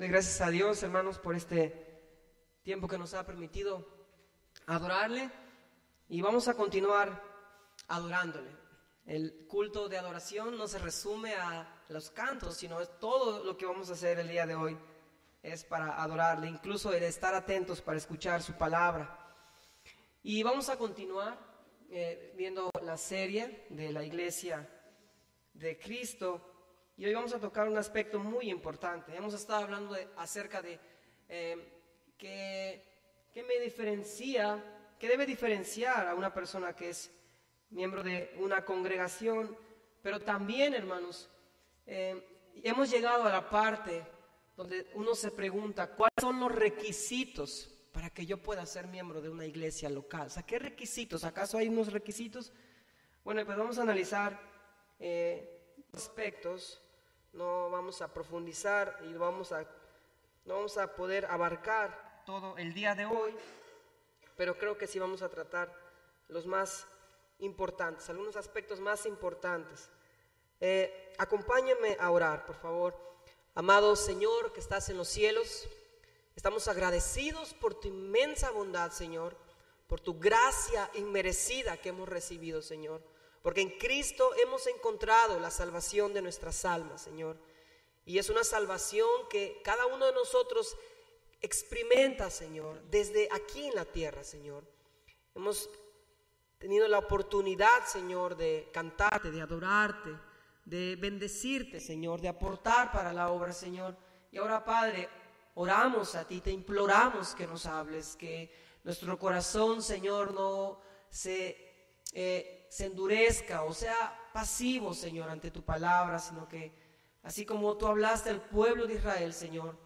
Doy gracias a Dios, hermanos, por este tiempo que nos ha permitido adorarle, y vamos a continuar adorándole. El culto de adoración no se resume a los cantos, sino es todo lo que vamos a hacer el día de hoy es para adorarle, incluso el estar atentos para escuchar su palabra. Y vamos a continuar viendo la serie de la Iglesia de Cristo. Y hoy vamos a tocar un aspecto muy importante. Hemos estado hablando acerca de qué debe diferenciar a una persona que es miembro de una congregación. Pero también, hermanos, hemos llegado a la parte donde uno se pregunta, ¿cuáles son los requisitos para que yo pueda ser miembro de una iglesia local? O sea, ¿qué requisitos? ¿Acaso hay unos requisitos? Bueno, pues vamos a analizar aspectos. No vamos a profundizar y no vamos a poder abarcar todo el día de hoy, pero creo que sí vamos a tratar los más importantes, algunos aspectos más importantes. Acompáñenme a orar, por favor. Amado Señor que estás en los cielos, estamos agradecidos por tu inmensa bondad, Señor, por tu gracia inmerecida que hemos recibido, Señor. Porque en Cristo hemos encontrado la salvación de nuestras almas, Señor. Y es una salvación que cada uno de nosotros experimenta, Señor, desde aquí en la tierra, Señor. Hemos tenido la oportunidad, Señor, de cantarte, de adorarte, de bendecirte, Señor, de aportar para la obra, Señor. Y ahora, Padre, oramos a ti, te imploramos que nos hables, que nuestro corazón, Señor, no se endurezca o sea pasivo, Señor, ante tu palabra, sino que así como tú hablaste al pueblo de Israel, Señor,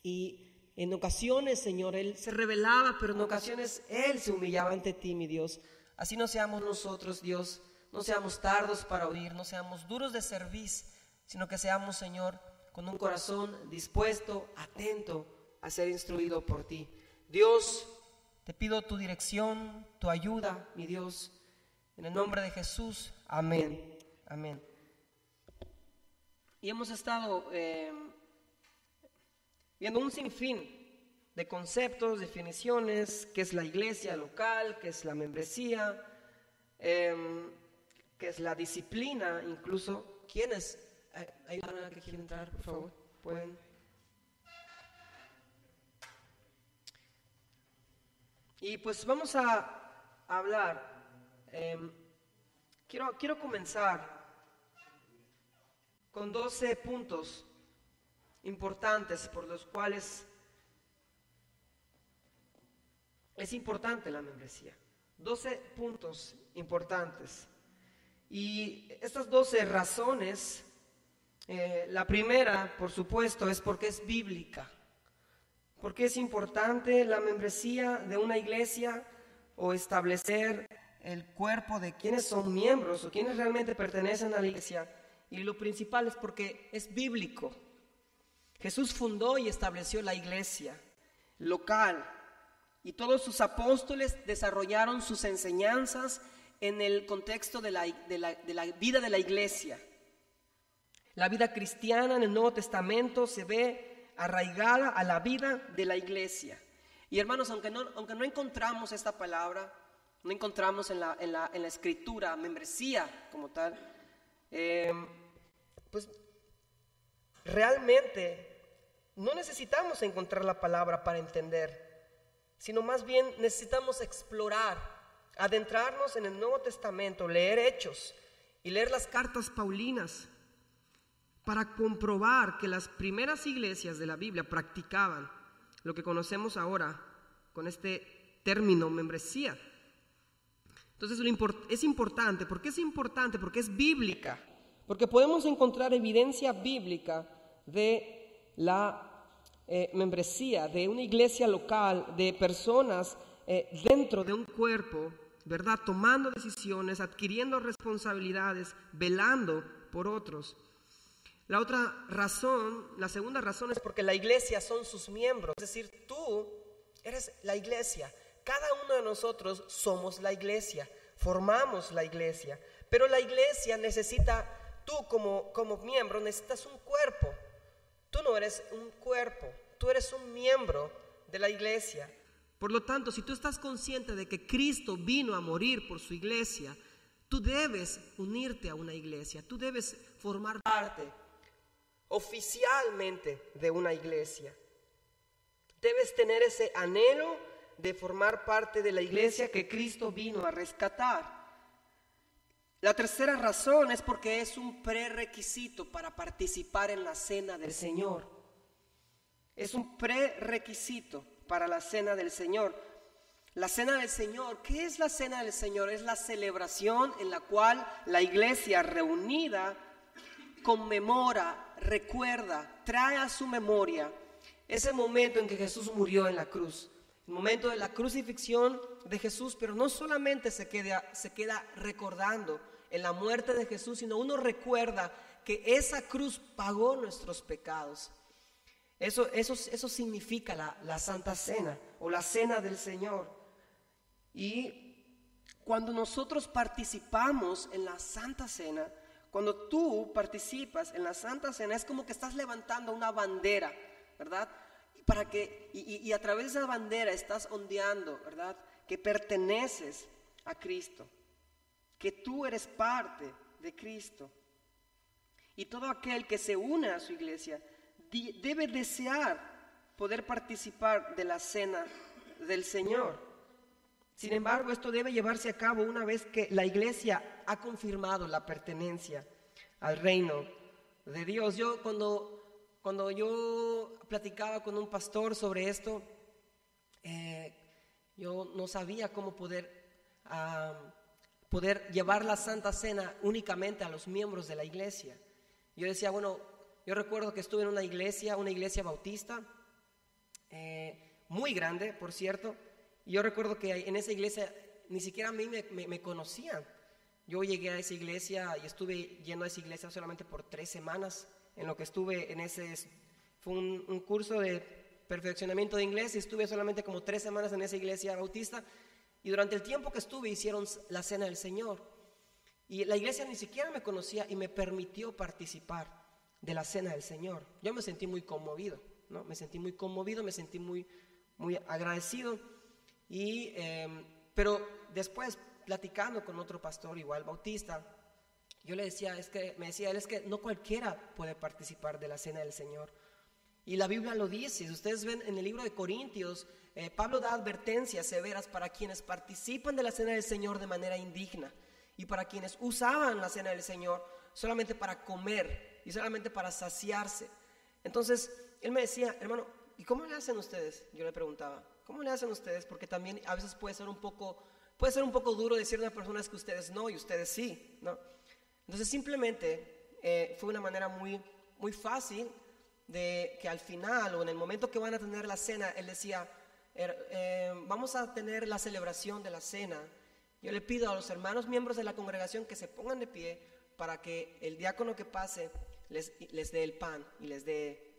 y en ocasiones, Señor, Él se rebelaba, pero en ocasiones Él se humillaba ante ti, mi Dios. Así no seamos nosotros, Dios, no seamos tardos para oír, no seamos duros de cerviz, sino que seamos, Señor, con un corazón dispuesto, atento a ser instruido por ti. Dios, te pido tu dirección, tu ayuda, mi Dios, en el nombre de Jesús. Amén. Amén. Y hemos estado viendo un sinfín de conceptos, definiciones, qué es la iglesia local, qué es la membresía, qué es la disciplina, incluso. ¿Quiénes? ¿Hay una que quiere entrar, por favor? ¿Pueden? Y pues vamos a hablar. Quiero comenzar con 12 puntos importantes por los cuales es importante la membresía. 12 puntos importantes. Y estas 12 razones, la primera, por supuesto, es porque es bíblica. Porque es importante la membresía de una iglesia o establecer el cuerpo de quienes son miembros o quienes realmente pertenecen a la iglesia. Y lo principal es porque es bíblico. Jesús fundó y estableció la iglesia local y todos sus apóstoles desarrollaron sus enseñanzas en el contexto de la vida de la iglesia. La vida cristiana en el Nuevo Testamento se ve arraigada a la vida de la iglesia. Y hermanos, aunque no encontramos esta palabra, no encontramos en la escritura membresía como tal, pues realmente no necesitamos encontrar la palabra para entender, sino más bien necesitamos explorar, adentrarnos en el Nuevo Testamento, leer Hechos y leer las cartas paulinas para comprobar que las primeras iglesias de la Biblia practicaban lo que conocemos ahora con este término membresía. Entonces es importante. ¿Por qué es importante? Porque es bíblica. Porque podemos encontrar evidencia bíblica de la membresía, de una iglesia local, de personas dentro de un cuerpo, ¿verdad? Tomando decisiones, adquiriendo responsabilidades, velando por otros. La otra razón, la segunda razón es porque la iglesia son sus miembros. Es decir, tú eres la iglesia. Cada uno de nosotros somos la iglesia, formamos la iglesia. Pero la iglesia necesita, tú como miembro necesitas un cuerpo. Tú no eres un cuerpo, tú eres un miembro de la iglesia. Por lo tanto, si tú estás consciente de que Cristo vino a morir por su iglesia, tú debes unirte a una iglesia, tú debes formar parte oficialmente de una iglesia. Debes tener ese anhelo de formar parte de la iglesia que Cristo vino a rescatar. La tercera razón es porque es un prerequisito para participar en la cena del Señor. Es un prerequisito para la cena del Señor. La cena del Señor, ¿qué es la cena del Señor? Es la celebración en la cual la iglesia reunida conmemora, recuerda, trae a su memoria ese momento en que Jesús murió en la cruz. El momento de la crucifixión de Jesús, pero no solamente se queda recordando en la muerte de Jesús, sino uno recuerda que esa cruz pagó nuestros pecados. Eso significa la Santa Cena o la Cena del Señor. Y cuando nosotros participamos en la Santa Cena, cuando tú participas en la Santa Cena, es como que estás levantando una bandera, ¿verdad? Y a través de esa bandera estás ondeando, ¿verdad? Que perteneces a Cristo, que tú eres parte de Cristo. Y todo aquel que se une a su iglesia debe desear poder participar de la cena del Señor. Sin embargo, esto debe llevarse a cabo una vez que la iglesia ha confirmado la pertenencia al reino de Dios. Yo cuando yo platicaba con un pastor sobre esto, yo no sabía cómo poder llevar la Santa Cena únicamente a los miembros de la iglesia. Yo decía, bueno, yo recuerdo que estuve en una iglesia bautista, muy grande, por cierto, y yo recuerdo que en esa iglesia ni siquiera a mí me conocían. Yo llegué a esa iglesia y estuve yendo a esa iglesia solamente por 3 semanas, en lo que estuve fue un curso de perfeccionamiento de inglés y estuve solamente como 3 semanas en esa iglesia bautista, y durante el tiempo que estuve hicieron la cena del Señor, y la iglesia ni siquiera me conocía y me permitió participar de la cena del Señor. Yo me sentí muy conmovido, ¿no? Me sentí muy agradecido, pero después, platicando con otro pastor igual bautista, yo le decía, me decía él, es que no cualquiera puede participar de la cena del Señor. Y la Biblia lo dice. Si ustedes ven en el libro de Corintios, Pablo da advertencias severas para quienes participan de la cena del Señor de manera indigna, y para quienes usaban la cena del Señor solamente para comer y solamente para saciarse. Entonces él me decía, hermano, ¿y cómo le hacen ustedes? Yo le preguntaba, ¿cómo le hacen ustedes? Porque también a veces puede ser un poco duro decirle a una persona es que ustedes no y ustedes sí, ¿no? Entonces simplemente fue una manera muy, muy fácil de que al final o en el momento que van a tener la cena, él decía, vamos a tener la celebración de la cena. Yo le pido a los hermanos miembros de la congregación que se pongan de pie para que el diácono que pase les dé el pan y les dé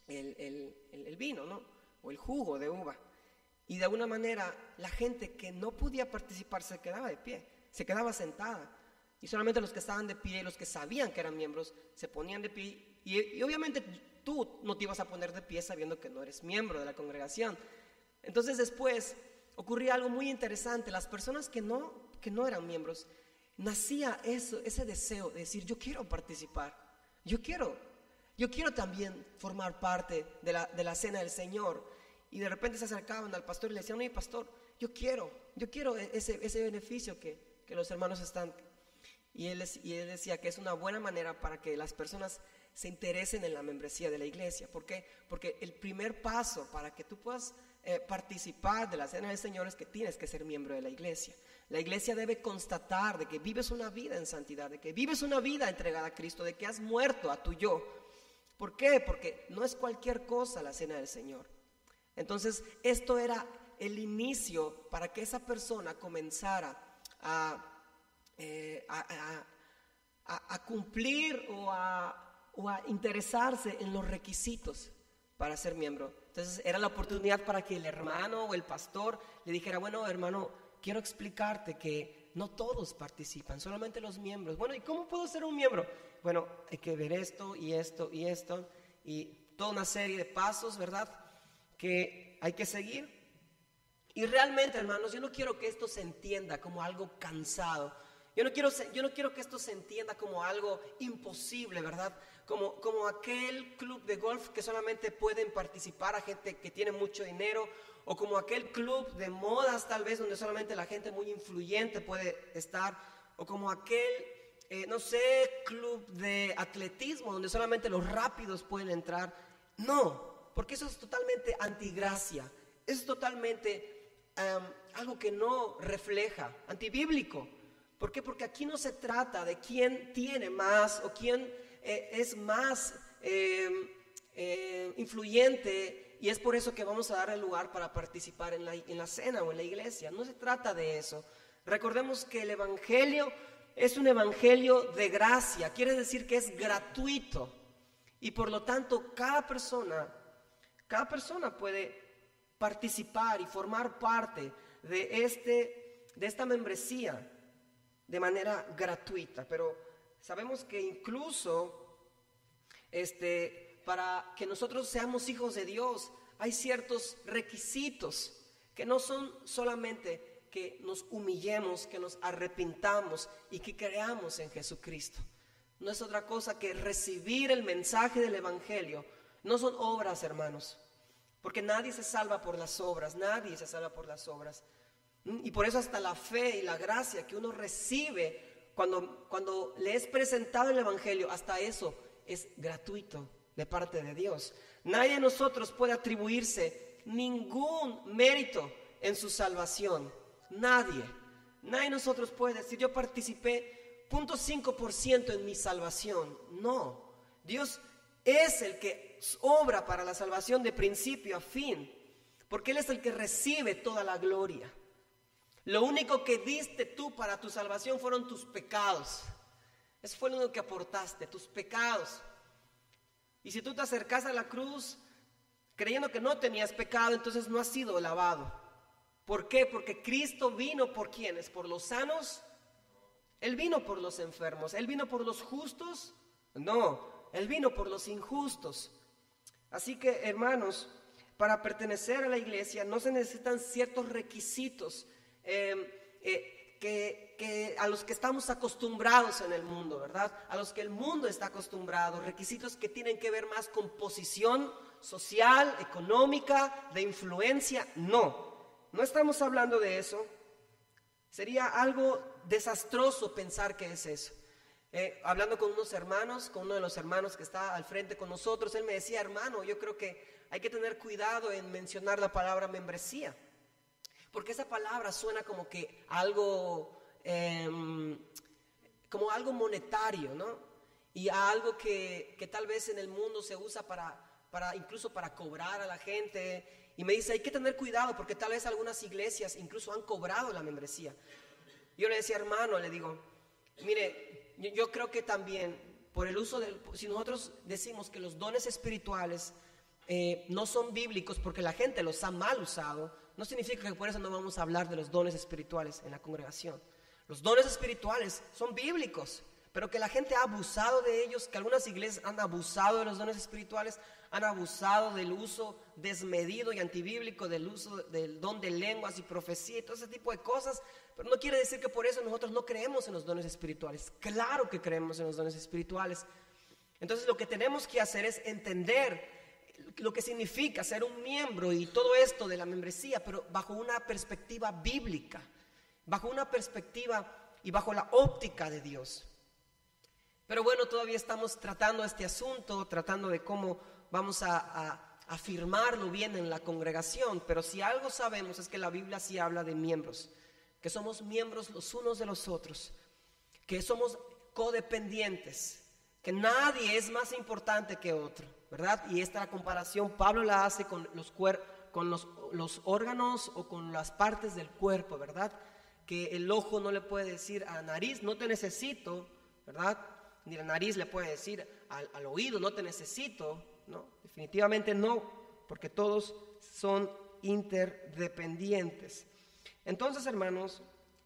el vino, ¿no? O el jugo de uva. Y de alguna manera la gente que no podía participar se quedaba de pie, se quedaba sentada. Y solamente los que estaban de pie, los que sabían que eran miembros, se ponían de pie. Y obviamente tú no te ibas a poner de pie sabiendo que no eres miembro de la congregación. Entonces después ocurría algo muy interesante. Las personas que no eran miembros, nacía ese deseo de decir, yo quiero participar, yo quiero también formar parte de la cena del Señor. Y de repente se acercaban al pastor y le decían, oye pastor, yo quiero ese beneficio que los hermanos están. Y él decía que es una buena manera para que las personas se interesen en la membresía de la iglesia. ¿Por qué? Porque el primer paso para que tú puedas participar de la cena del Señor es que tienes que ser miembro de la iglesia. La iglesia debe constatar de que vives una vida en santidad, de que vives una vida entregada a Cristo, de que has muerto a tu yo. ¿Por qué? Porque no es cualquier cosa la cena del Señor. Entonces esto era el inicio para que esa persona comenzara a cumplir o a interesarse en los requisitos para ser miembro. Entonces era la oportunidad para que el hermano o el pastor le dijera, bueno hermano, quiero explicarte que no todos participan, solamente los miembros. Bueno, ¿y cómo puedo ser un miembro? Bueno, hay que ver esto y esto y esto. Y toda una serie de pasos, ¿verdad?, que hay que seguir. Y realmente, hermanos, yo no quiero que esto se entienda como algo cansado. Yo no quiero que esto se entienda como algo imposible, ¿verdad? Como aquel club de golf que solamente pueden participar a gente que tiene mucho dinero, o como aquel club de modas tal vez donde solamente la gente muy influyente puede estar, o como aquel, no sé, club de atletismo donde solamente los rápidos pueden entrar. No, porque eso es totalmente antigracia, eso es totalmente algo que no refleja, antibíblico. ¿Por qué? Porque aquí no se trata de quién tiene más o quién es más influyente, y es por eso que vamos a dar el lugar para participar en la cena o en la iglesia. No se trata de eso. Recordemos que el evangelio es un evangelio de gracia, quiere decir que es gratuito, y por lo tanto cada persona puede participar y formar parte de esta membresía de manera gratuita. Pero sabemos que incluso para que nosotros seamos hijos de Dios hay ciertos requisitos que no son solamente que nos humillemos, que nos arrepintamos y que creamos en Jesucristo. No es otra cosa que recibir el mensaje del evangelio. No son obras, hermanos, porque nadie se salva por las obras, nadie se salva por las obras. Y por eso hasta la fe y la gracia que uno recibe cuando le es presentado el evangelio, hasta eso es gratuito de parte de Dios. Nadie de nosotros puede atribuirse ningún mérito en su salvación. Nadie de nosotros puede decir: yo participé 0.5% en mi salvación. No, Dios es el que obra para la salvación de principio a fin, porque Él es el que recibe toda la gloria. Lo único que diste tú para tu salvación fueron tus pecados. Eso fue lo único que aportaste, tus pecados. Y si tú te acercas a la cruz creyendo que no tenías pecado, entonces no has sido lavado. ¿Por qué? Porque Cristo vino por ¿quiénes? ¿Por los sanos? Él vino por los enfermos. ¿Él vino por los justos? No, Él vino por los injustos. Así que, hermanos, para pertenecer a la iglesia no se necesitan ciertos requisitos a los que estamos acostumbrados en el mundo, ¿verdad? A los que el mundo está acostumbrado, requisitos que tienen que ver más con posición social, económica, de influencia. No estamos hablando de eso. Sería algo desastroso pensar que es eso. Hablando con uno de los hermanos que está al frente con nosotros, él me decía: hermano, yo creo que hay que tener cuidado en mencionar la palabra membresía, porque esa palabra suena como que algo monetario, ¿no? Y algo que tal vez en el mundo se usa incluso para cobrar a la gente. Y me dice: hay que tener cuidado porque tal vez algunas iglesias incluso han cobrado la membresía. Yo le decía: hermano, le digo, mire, yo creo que también por el uso si nosotros decimos que los dones espirituales no son bíblicos porque la gente los ha mal usado, no significa que por eso no vamos a hablar de los dones espirituales en la congregación. Los dones espirituales son bíblicos, pero que la gente ha abusado de ellos, que algunas iglesias han abusado de los dones espirituales, han abusado del uso desmedido y antibíblico del uso del don de lenguas y profecía y todo ese tipo de cosas. Pero no quiere decir que por eso nosotros no creemos en los dones espirituales. Claro que creemos en los dones espirituales. Entonces lo que tenemos que hacer es entender lo que significa ser un miembro y todo esto de la membresía, pero bajo una perspectiva bíblica, bajo una perspectiva y bajo la óptica de Dios. Pero bueno, todavía estamos tratando este asunto, tratando de cómo vamos a afirmarlo bien en la congregación. Pero si algo sabemos es que la Biblia sí habla de miembros, que somos miembros los unos de los otros, que somos codependientes, que nadie es más importante que otro, ¿verdad? Y esta comparación Pablo la hace con los órganos o con las partes del cuerpo, ¿verdad? Que el ojo no le puede decir a la nariz: no te necesito, ¿verdad? Ni la nariz le puede decir al oído: no te necesito. No, definitivamente no, porque todos son interdependientes. Entonces, hermanos,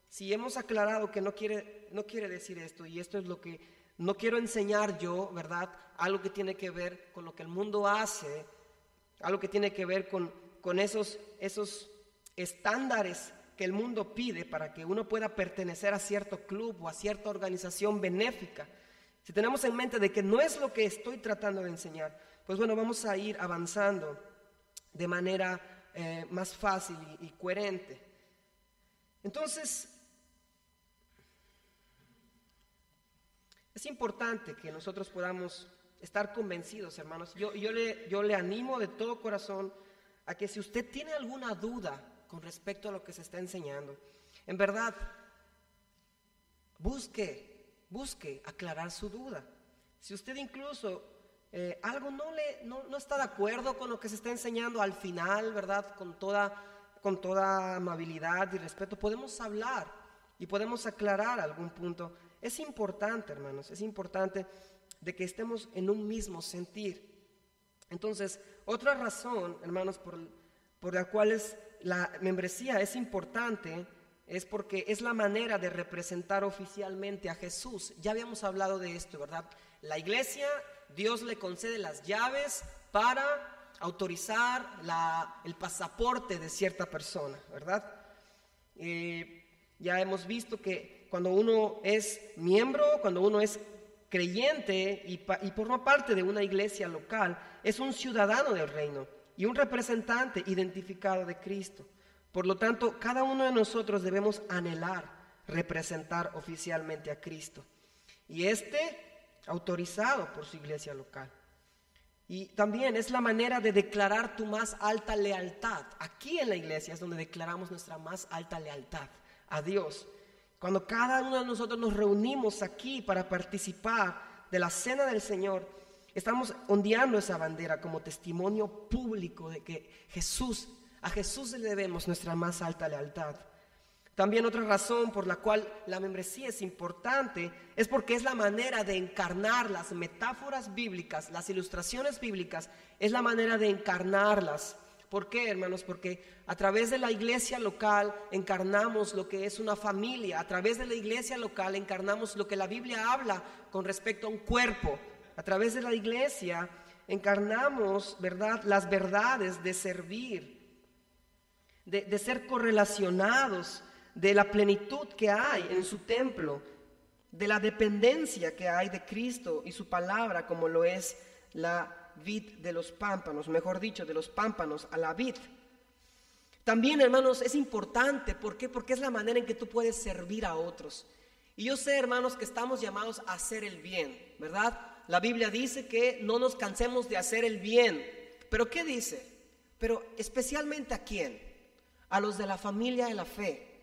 si hemos aclarado que no quiere decir esto, y esto es lo que No quiero enseñar yo, ¿verdad?, algo que tiene que ver con lo que el mundo hace, algo que tiene que ver con esos estándares que el mundo pide para que uno pueda pertenecer a cierto club o a cierta organización benéfica. Si tenemos en mente de que no es lo que estoy tratando de enseñar, pues bueno, vamos a ir avanzando de manera más fácil y coherente. Entonces, es importante que nosotros podamos estar convencidos, hermanos. Yo le animo de todo corazón a que si usted tiene alguna duda con respecto a lo que se está enseñando, en verdad, busque aclarar su duda. Si usted incluso algo no está de acuerdo con lo que se está enseñando, al final, ¿verdad?, con toda amabilidad y respeto, podemos hablar y podemos aclarar algún punto. Es importante, hermanos, es importante de que estemos en un mismo sentir. Entonces, otra razón, hermanos, por la cual la membresía es importante, es porque es la manera de representar oficialmente a Jesús. Ya habíamos hablado de esto, ¿verdad? La iglesia, Dios le concede las llaves para autorizar el pasaporte de cierta persona, ¿verdad? Ya hemos visto que cuando uno es miembro, cuando uno es creyente y forma parte de una iglesia local, es un ciudadano del reino y un representante identificado de Cristo. Por lo tanto, cada uno de nosotros debemos anhelar representar oficialmente a Cristo, y autorizado por su iglesia local. Y también es la manera de declarar tu más alta lealtad. Aquí en la iglesia es donde declaramos nuestra más alta lealtad a Dios. Cuando cada uno de nosotros nos reunimos aquí para participar de la cena del Señor, estamos ondeando esa bandera como testimonio público de que a Jesús le debemos nuestra más alta lealtad. También otra razón por la cual la membresía es importante es porque es la manera de encarnar las metáforas bíblicas, las ilustraciones bíblicas, es la manera de encarnarlas. ¿Por qué, hermanos? Porque a través de la iglesia local encarnamos lo que es una familia. A través de la iglesia local encarnamos lo que la Biblia habla con respecto a un cuerpo. A través de la iglesia encarnamos, ¿verdad?, las verdades de servir, de ser correlacionados, de la plenitud que hay en su templo, de la dependencia que hay de Cristo y su palabra, como lo es la vid de los pámpanos, mejor dicho, de los pámpanos a la vid. También, hermanos, es importante. ¿Por qué? Porque es la manera en que tú puedes servir a otros. Y yo sé, hermanos, que estamos llamados a hacer el bien, ¿verdad? La Biblia dice que no nos cansemos de hacer el bien. ¿Pero qué dice? Pero especialmente ¿a quién? A los de la familia de la fe.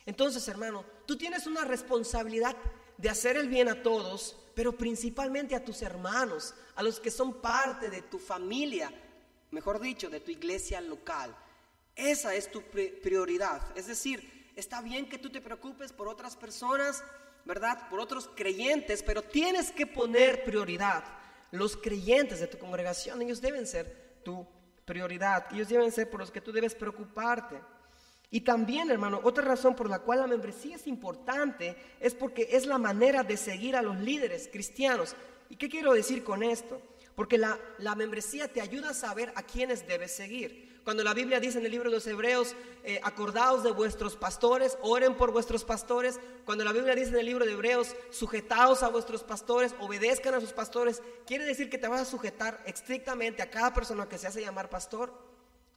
Entonces, hermano, tú tienes una responsabilidad de hacer el bien a todos, pero principalmente a tus hermanos, a los que son parte de tu familia, mejor dicho, de tu iglesia local. Esa es tu prioridad. Es decir, está bien que tú te preocupes por otras personas, ¿verdad?, por otros creyentes, pero tienes que poner prioridad. Los creyentes de tu congregación, ellos deben ser tu prioridad, ellos deben ser por los que tú debes preocuparte. Y también, hermano, otra razón por la cual la membresía es importante es porque es la manera de seguir a los líderes cristianos. ¿Y qué quiero decir con esto? Porque la membresía te ayuda a saber a quiénes debes seguir. Cuando la Biblia dice en el libro de los Hebreos, acordaos de vuestros pastores, oren por vuestros pastores. Cuando la Biblia dice en el libro de Hebreos, sujetaos a vuestros pastores, obedezcan a sus pastores, ¿quiere decir que te vas a sujetar estrictamente a cada persona que se hace llamar pastor?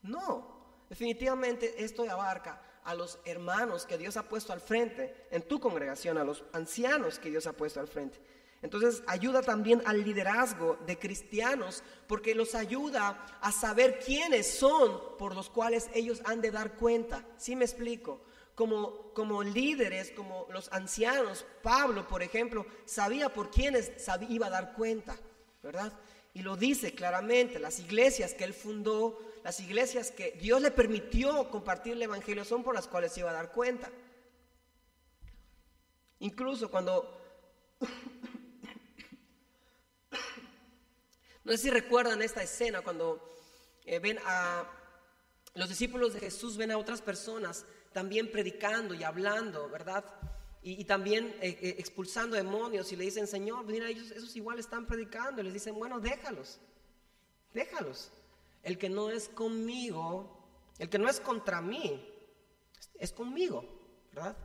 No. Definitivamente esto abarca a los hermanos que Dios ha puesto al frente en tu congregación, a los ancianos que Dios ha puesto al frente. Entonces ayuda también al liderazgo de cristianos, porque los ayuda a saber quiénes son por los cuales ellos han de dar cuenta. ¿Sí me explico? Como líderes, como los ancianos, Pablo, por ejemplo, sabía por quiénes iba a dar cuenta, ¿verdad? Y lo dice claramente, las iglesias que él fundó, las iglesias que Dios le permitió compartir el evangelio son por las cuales se iba a dar cuenta. Incluso cuando, no sé si recuerdan esta escena cuando ven a los discípulos de Jesús, ven a otras personas también predicando y hablando, ¿verdad? y también expulsando demonios, y le dicen, Señor, mira, esos igual están predicando, y les dicen, bueno, déjalos. El que no es conmigo, el que no es contra mí, es conmigo, ¿verdad?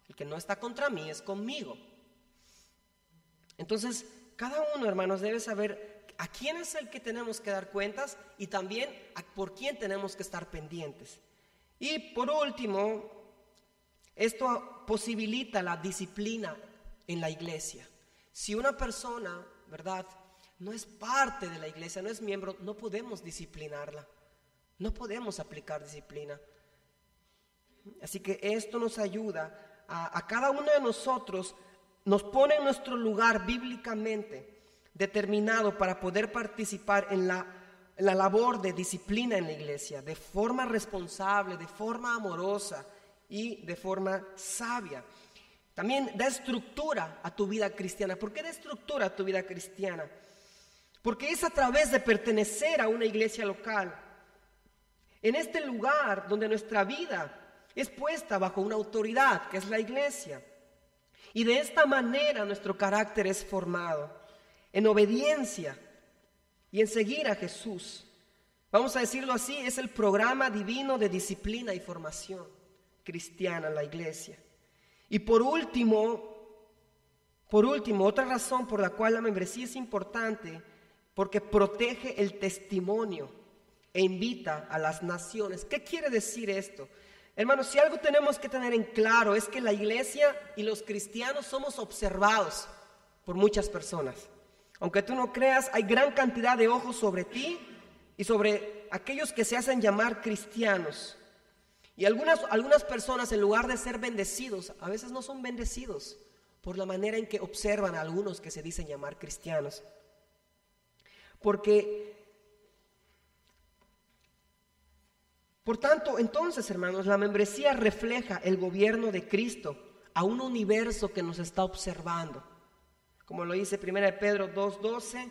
El que no está contra mí es conmigo. Entonces, cada uno, hermanos, debe saber a quién es el que tenemos que dar cuentas y también por quién tenemos que estar pendientes. Y por último, esto posibilita la disciplina en la iglesia. Si una persona, ¿verdad?, no es parte de la iglesia, no es miembro, no podemos disciplinarla, no podemos aplicar disciplina. Así que esto nos ayuda a cada uno de nosotros, nos pone en nuestro lugar bíblicamente determinado para poder participar en la labor de disciplina en la iglesia, de forma responsable, de forma amorosa y de forma sabia. También da estructura a tu vida cristiana. ¿Por qué da estructura a tu vida cristiana? Porque es a través de pertenecer a una iglesia local, en este lugar donde nuestra vida es puesta bajo una autoridad, que es la iglesia. Y de esta manera nuestro carácter es formado en obediencia y en seguir a Jesús. Vamos a decirlo así, es el programa divino de disciplina y formación cristiana en la iglesia. Y por último, otra razón por la cual la membresía es importante, porque protege el testimonio e invita a las naciones. ¿Qué quiere decir esto? Hermanos, si algo tenemos que tener en claro es que la iglesia y los cristianos somos observados por muchas personas. Aunque tú no creas, hay gran cantidad de ojos sobre ti y sobre aquellos que se hacen llamar cristianos. Y algunas personas, en lugar de ser bendecidos, a veces no son bendecidos por la manera en que observan a algunos que se dicen llamar cristianos. Por tanto, entonces, hermanos, la membresía refleja el gobierno de Cristo a un universo que nos está observando. Como lo dice 1 Pedro 2:12,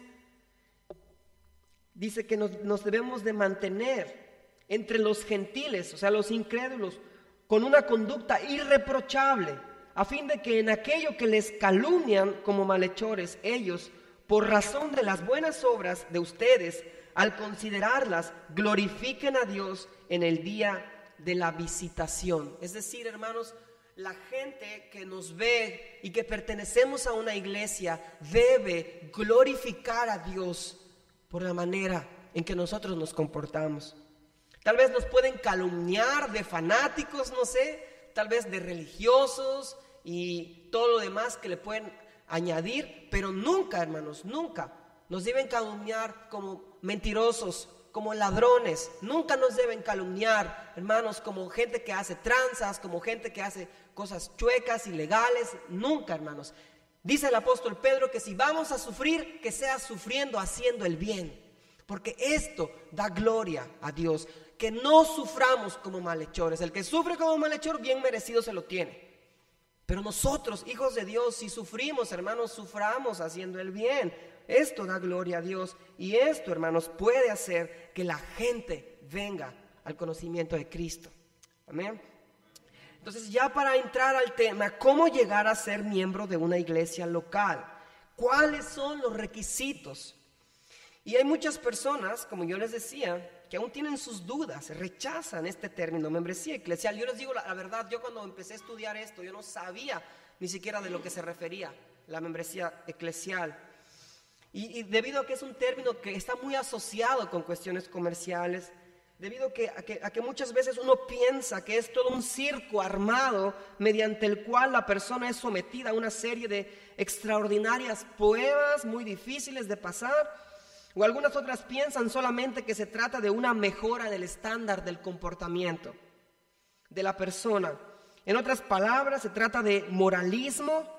dice que nos debemos de mantener entre los gentiles, o sea, los incrédulos, con una conducta irreprochable, a fin de que en aquello que les calumnian como malhechores, ellos, por razón de las buenas obras de ustedes, al considerarlas, glorifiquen a Dios en el día de la visitación. Es decir, hermanos, la gente que nos ve y que pertenecemos a una iglesia debe glorificar a Dios por la manera en que nosotros nos comportamos. Tal vez nos pueden calumniar de fanáticos, no sé, tal vez de religiosos y todo lo demás que le pueden añadir, pero nunca, hermanos, nunca nos deben calumniar como mentirosos, como ladrones. Nunca nos deben calumniar, hermanos, como gente que hace tranzas, como gente que hace cosas chuecas, ilegales. Nunca, hermanos. Dice el apóstol Pedro que si vamos a sufrir, que sea sufriendo, haciendo el bien, porque esto da gloria a Dios. Que no suframos como malhechores. El que sufre como malhechor, bien merecido se lo tiene. Pero nosotros, hijos de Dios, si sufrimos, hermanos, suframos haciendo el bien. Esto da gloria a Dios. Y esto, hermanos, puede hacer que la gente venga al conocimiento de Cristo. Amén. Entonces, ya para entrar al tema, ¿cómo llegar a ser miembro de una iglesia local? ¿Cuáles son los requisitos? Y hay muchas personas, como yo les decía, que aún tienen sus dudas, rechazan este término, membresía eclesial. Yo les digo la verdad, yo cuando empecé a estudiar esto, yo no sabía ni siquiera de lo que se refería la membresía eclesial. Y debido a que es un término que está muy asociado con cuestiones comerciales, debido a que muchas veces uno piensa que es todo un circo armado mediante el cual la persona es sometida a una serie de extraordinarias pruebas muy difíciles de pasar, o algunas otras piensan solamente que se trata de una mejora del estándar del comportamiento de la persona. En otras palabras, se trata de moralismo,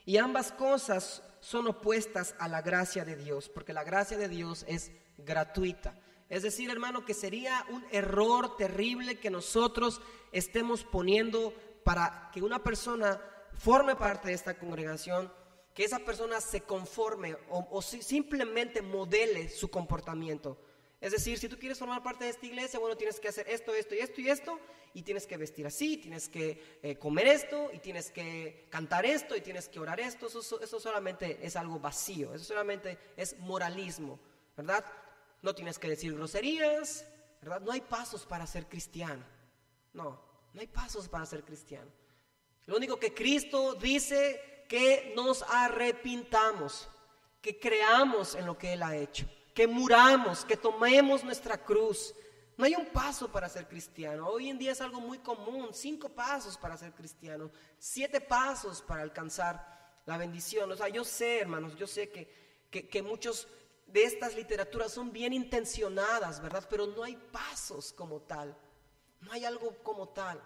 y ambas cosas son opuestas a la gracia de Dios, porque la gracia de Dios es gratuita. Es decir, hermano, que sería un error terrible que nosotros estemos poniendo para que una persona forme parte de esta congregación, que esa persona se conforme o simplemente modele su comportamiento. Es decir, si tú quieres formar parte de esta iglesia, bueno, tienes que hacer esto, esto y esto y esto, y tienes que vestir así, tienes que comer esto, y tienes que cantar esto, y tienes que orar esto. Eso solamente es algo vacío, eso solamente es moralismo, ¿verdad? No tienes que decir groserías, ¿verdad? No hay pasos para ser cristiano, no hay pasos para ser cristiano. Lo único que Cristo dice, que nos arrepintamos, que creamos en lo que Él ha hecho, que muramos, que tomemos nuestra cruz. No hay un paso para ser cristiano. Hoy en día es algo muy común, 5 pasos para ser cristiano, 7 pasos para alcanzar la bendición. O sea, yo sé, hermanos, yo sé que muchos de estas literaturas son bien intencionadas, ¿verdad? Pero no hay pasos como tal, no hay algo como tal.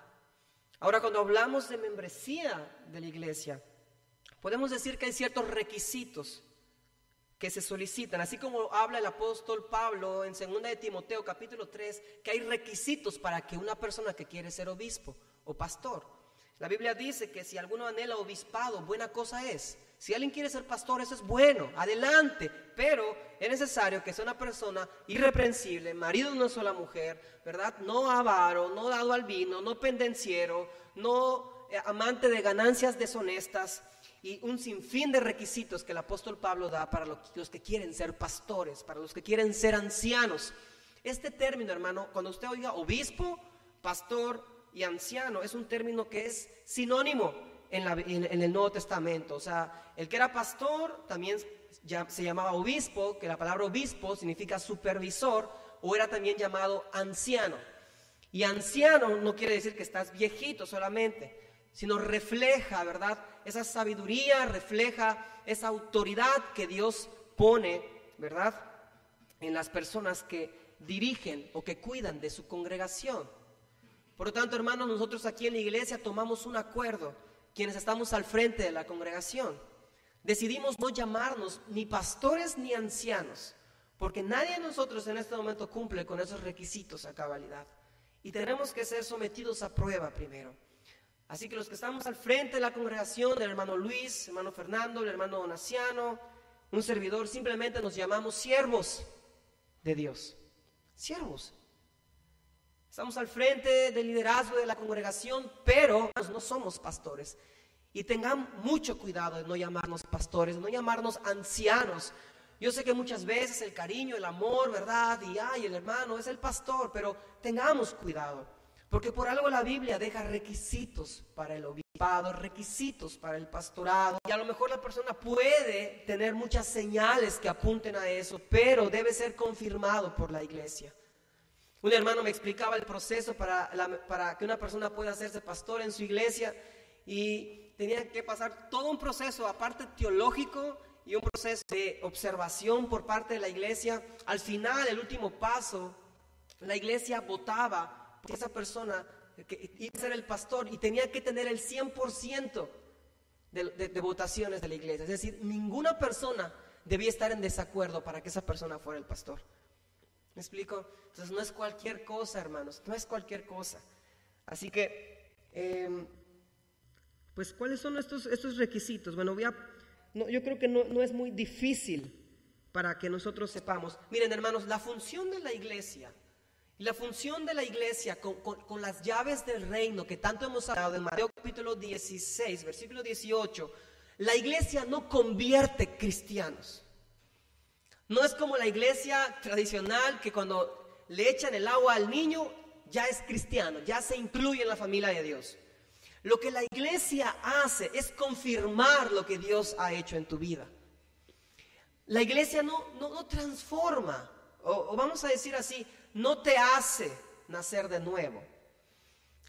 Ahora, cuando hablamos de membresía de la iglesia, podemos decir que hay ciertos requisitos que se solicitan, así como habla el apóstol Pablo en 2 de Timoteo capítulo 3, que hay requisitos para que una persona que quiere ser obispo o pastor. La Biblia dice que si alguno anhela obispado, buena cosa es. Si alguien quiere ser pastor, eso es bueno, adelante, pero es necesario que sea una persona irreprensible, marido de una sola mujer, ¿verdad? No avaro, no dado al vino, no pendenciero, no amante de ganancias deshonestas, y un sinfín de requisitos que el apóstol Pablo da para los que quieren ser pastores, para los que quieren ser ancianos. Este término, hermano, cuando usted oiga obispo, pastor y anciano, es un término que es sinónimo en el Nuevo Testamento. O sea, el que era pastor también ya se llamaba obispo, que la palabra obispo significa supervisor, o era también llamado anciano. Y anciano no quiere decir que estás viejito solamente, sino refleja, ¿verdad? Esa sabiduría, refleja esa autoridad que Dios pone, ¿verdad?, en las personas que dirigen o que cuidan de su congregación. Por lo tanto, hermanos, nosotros aquí en la iglesia tomamos un acuerdo, quienes estamos al frente de la congregación. Decidimos no llamarnos ni pastores ni ancianos, porque nadie de nosotros en este momento cumple con esos requisitos a cabalidad. Y tenemos que ser sometidos a prueba primero. Así que los que estamos al frente de la congregación, el hermano Luis, el hermano Fernando, el hermano Donaciano, un servidor, simplemente nos llamamos siervos de Dios. Siervos. Estamos al frente del liderazgo de la congregación, pero no somos pastores. Y tengan mucho cuidado de no llamarnos pastores, no llamarnos ancianos. Yo sé que muchas veces el cariño, el amor, ¿verdad? Y ay, el hermano es el pastor, pero tengamos cuidado. Porque por algo la Biblia deja requisitos para el obispado, requisitos para el pastorado. Y a lo mejor la persona puede tener muchas señales que apunten a eso, pero debe ser confirmado por la iglesia. Un hermano me explicaba el proceso para que una persona pueda hacerse pastor en su iglesia, y tenía que pasar todo un proceso, aparte teológico, y un proceso de observación por parte de la iglesia. Al final, el último paso, la iglesia votaba que esa persona que iba a ser el pastor, y tenía que tener el 100% de votaciones de la iglesia. Es decir, ninguna persona debía estar en desacuerdo para que esa persona fuera el pastor. ¿Me explico? Entonces no es cualquier cosa, hermanos, no es cualquier cosa. Así que, pues, ¿cuáles son estos requisitos? Bueno, yo creo que no es muy difícil para que nosotros sepamos. Miren, hermanos, la función de la iglesia, y la función de la iglesia con las llaves del reino que tanto hemos hablado en Mateo capítulo 16, versículo 18, la iglesia no convierte cristianos. No es como la iglesia tradicional que cuando le echan el agua al niño ya es cristiano, ya se incluye en la familia de Dios. Lo que la iglesia hace es confirmar lo que Dios ha hecho en tu vida. La iglesia no transforma, o vamos a decir así, no te hace nacer de nuevo.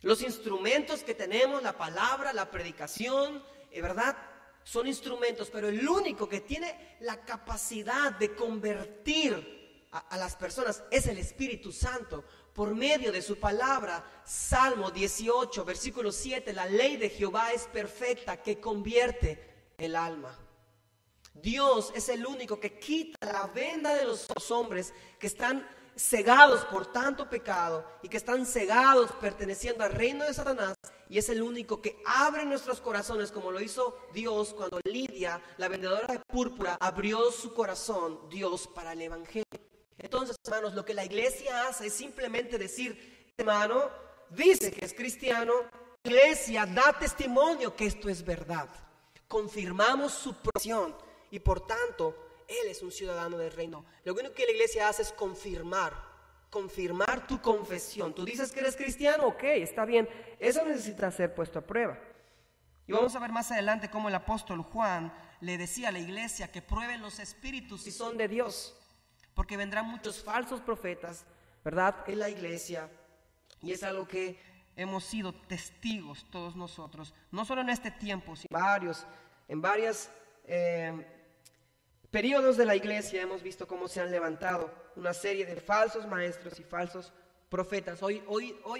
Los instrumentos que tenemos, la palabra, la predicación, ¿verdad?, son instrumentos, pero el único que tiene la capacidad de convertir a las personas es el Espíritu Santo, por medio de su palabra. Salmo 18, versículo 7, la ley de Jehová es perfecta, que convierte el alma. Dios es el único que quita la venda de los hombres que están cegados por tanto pecado y que están cegados perteneciendo al reino de Satanás, y es el único que abre nuestros corazones, como lo hizo Dios cuando Lidia, la vendedora de púrpura, abrió su corazón, Dios, para el evangelio. Entonces, hermanos, lo que la iglesia hace es simplemente decir, hermano, dice que es cristiano, la iglesia da testimonio que esto es verdad. Confirmamos su profesión y por tanto, él es un ciudadano del reino. Lo único que la iglesia hace es confirmar tu confesión. Tú dices que eres cristiano, ok, está bien. Eso necesita ser puesto a prueba. Y vamos a ver más adelante cómo el apóstol Juan le decía a la iglesia que prueben los espíritus si son de Dios, porque vendrán muchos falsos profetas, ¿verdad?, en la iglesia. Y es algo que hemos sido testigos todos nosotros, no solo en este tiempo, sino en varios periodos de la iglesia hemos visto cómo se han levantado una serie de falsos maestros y falsos profetas. Hoy,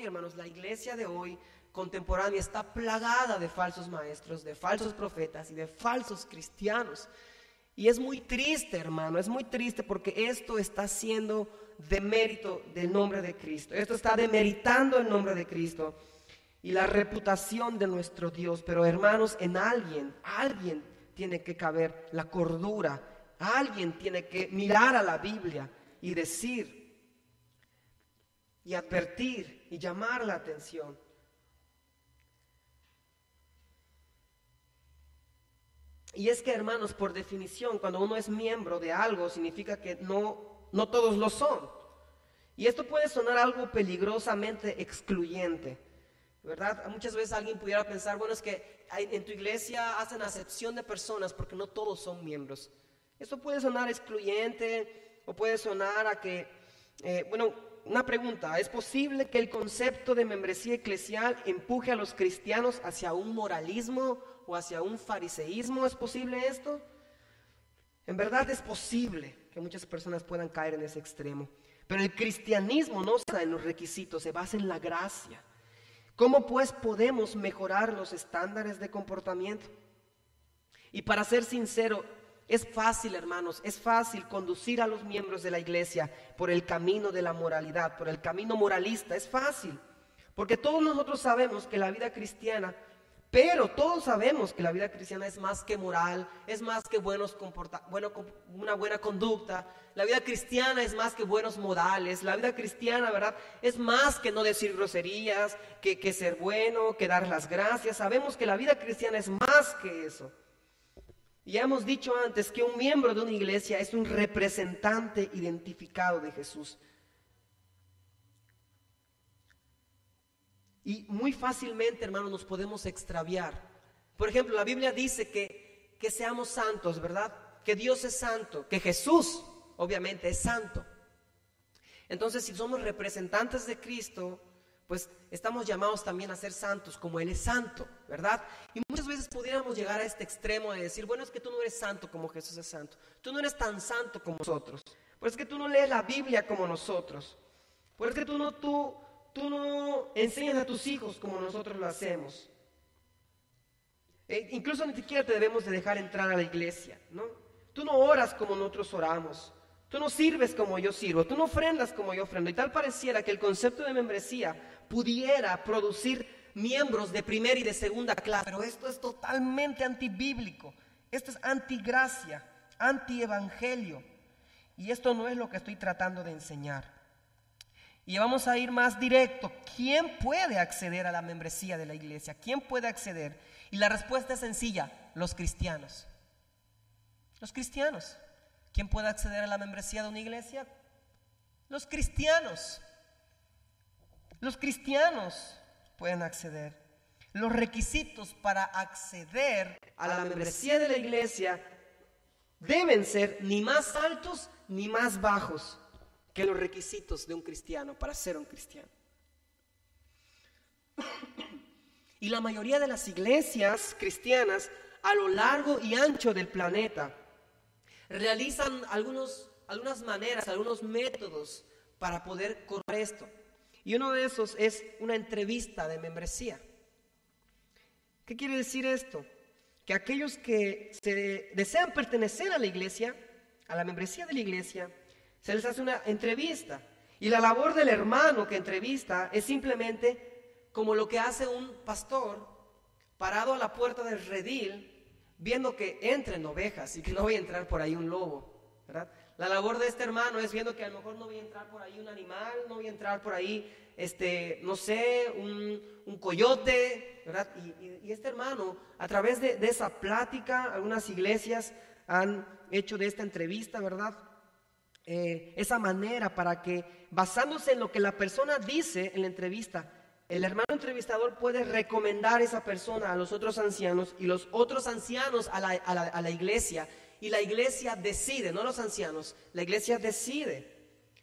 hermanos, la iglesia de hoy contemporánea está plagada de falsos maestros, de falsos profetas y de falsos cristianos. Y es muy triste, hermano, es muy triste porque esto está haciendo demérito del nombre de Cristo. Esto está demeritando el nombre de Cristo y la reputación de nuestro Dios. Pero, hermanos, en alguien tiene que caber la cordura. Alguien tiene que mirar a la Biblia y decir y advertir y llamar la atención. Y es que, hermanos, por definición, cuando uno es miembro de algo, significa que no todos lo son. Y esto puede sonar algo peligrosamente excluyente, ¿verdad? Muchas veces alguien pudiera pensar, bueno, es que en tu iglesia hacen acepción de personas porque no todos son miembros. Esto puede sonar excluyente o puede sonar a que, una pregunta, ¿es posible que el concepto de membresía eclesial empuje a los cristianos hacia un moralismo o hacia un fariseísmo? ¿Es posible esto? En verdad es posible que muchas personas puedan caer en ese extremo, pero el cristianismo no se basa en los requisitos, se basa en la gracia. ¿Cómo pues podemos mejorar los estándares de comportamiento? Y para ser sincero, es fácil, hermanos, es fácil conducir a los miembros de la iglesia por el camino de la moralidad, por el camino moralista. Es fácil, porque todos nosotros sabemos que la vida cristiana, es más que moral, es más que una buena conducta. La vida cristiana es más que buenos modales. La vida cristiana, ¿verdad?, es más que no decir groserías, que ser bueno, que dar las gracias. Sabemos que la vida cristiana es más que eso. Ya hemos dicho antes que un miembro de una iglesia es un representante identificado de Jesús. Y muy fácilmente, hermanos, nos podemos extraviar. Por ejemplo, la Biblia dice que seamos santos, ¿verdad? Que Dios es santo, que Jesús, obviamente, es santo. Entonces, si somos representantes de Cristo, pues estamos llamados también a ser santos como Él es santo, ¿verdad? Y muchas veces pudiéramos llegar a este extremo de decir, bueno, es que tú no eres santo como Jesús es santo. Tú no eres tan santo como nosotros. Pues es que tú no lees la Biblia como nosotros. Pues es que tú no enseñas a tus hijos como nosotros lo hacemos. Incluso ni siquiera te debemos de dejar entrar a la iglesia, ¿no? Tú no oras como nosotros oramos. Tú no sirves como yo sirvo, tú no ofrendas como yo ofrendo. Y tal pareciera que el concepto de membresía pudiera producir miembros de primera y de segunda clase. Pero esto es totalmente antibíblico. Esto es antigracia, antievangelio. Y esto no es lo que estoy tratando de enseñar. Y vamos a ir más directo. ¿Quién puede acceder a la membresía de la iglesia? ¿Quién puede acceder? Y la respuesta es sencilla: los cristianos. Los cristianos. ¿Quién puede acceder a la membresía de una iglesia? Los cristianos. Los cristianos pueden acceder. Los requisitos para acceder a la membresía de la iglesia deben ser ni más altos ni más bajos que los requisitos de un cristiano para ser un cristiano. Y la mayoría de las iglesias cristianas a lo largo y ancho del planeta realizan algunas maneras, algunos métodos para poder correr esto. Y uno de esos es una entrevista de membresía. ¿Qué quiere decir esto? Que aquellos que desean pertenecer a la iglesia, a la membresía de la iglesia, se les hace una entrevista. Y la labor del hermano que entrevista es simplemente como lo que hace un pastor parado a la puerta del redil, viendo que entren ovejas y que no vaya a entrar por ahí un lobo, ¿verdad? La labor de este hermano es viendo que a lo mejor no voy a entrar por ahí un animal, no voy a entrar por ahí, no sé, un coyote, ¿verdad? Y este hermano, a través de esa plática, algunas iglesias han hecho de esta entrevista, ¿verdad? Esa manera para que, basándose en lo que la persona dice en la entrevista, el hermano entrevistador puede recomendar a esa persona a los otros ancianos y los otros ancianos a la iglesia, y la iglesia decide, no los ancianos, la iglesia decide,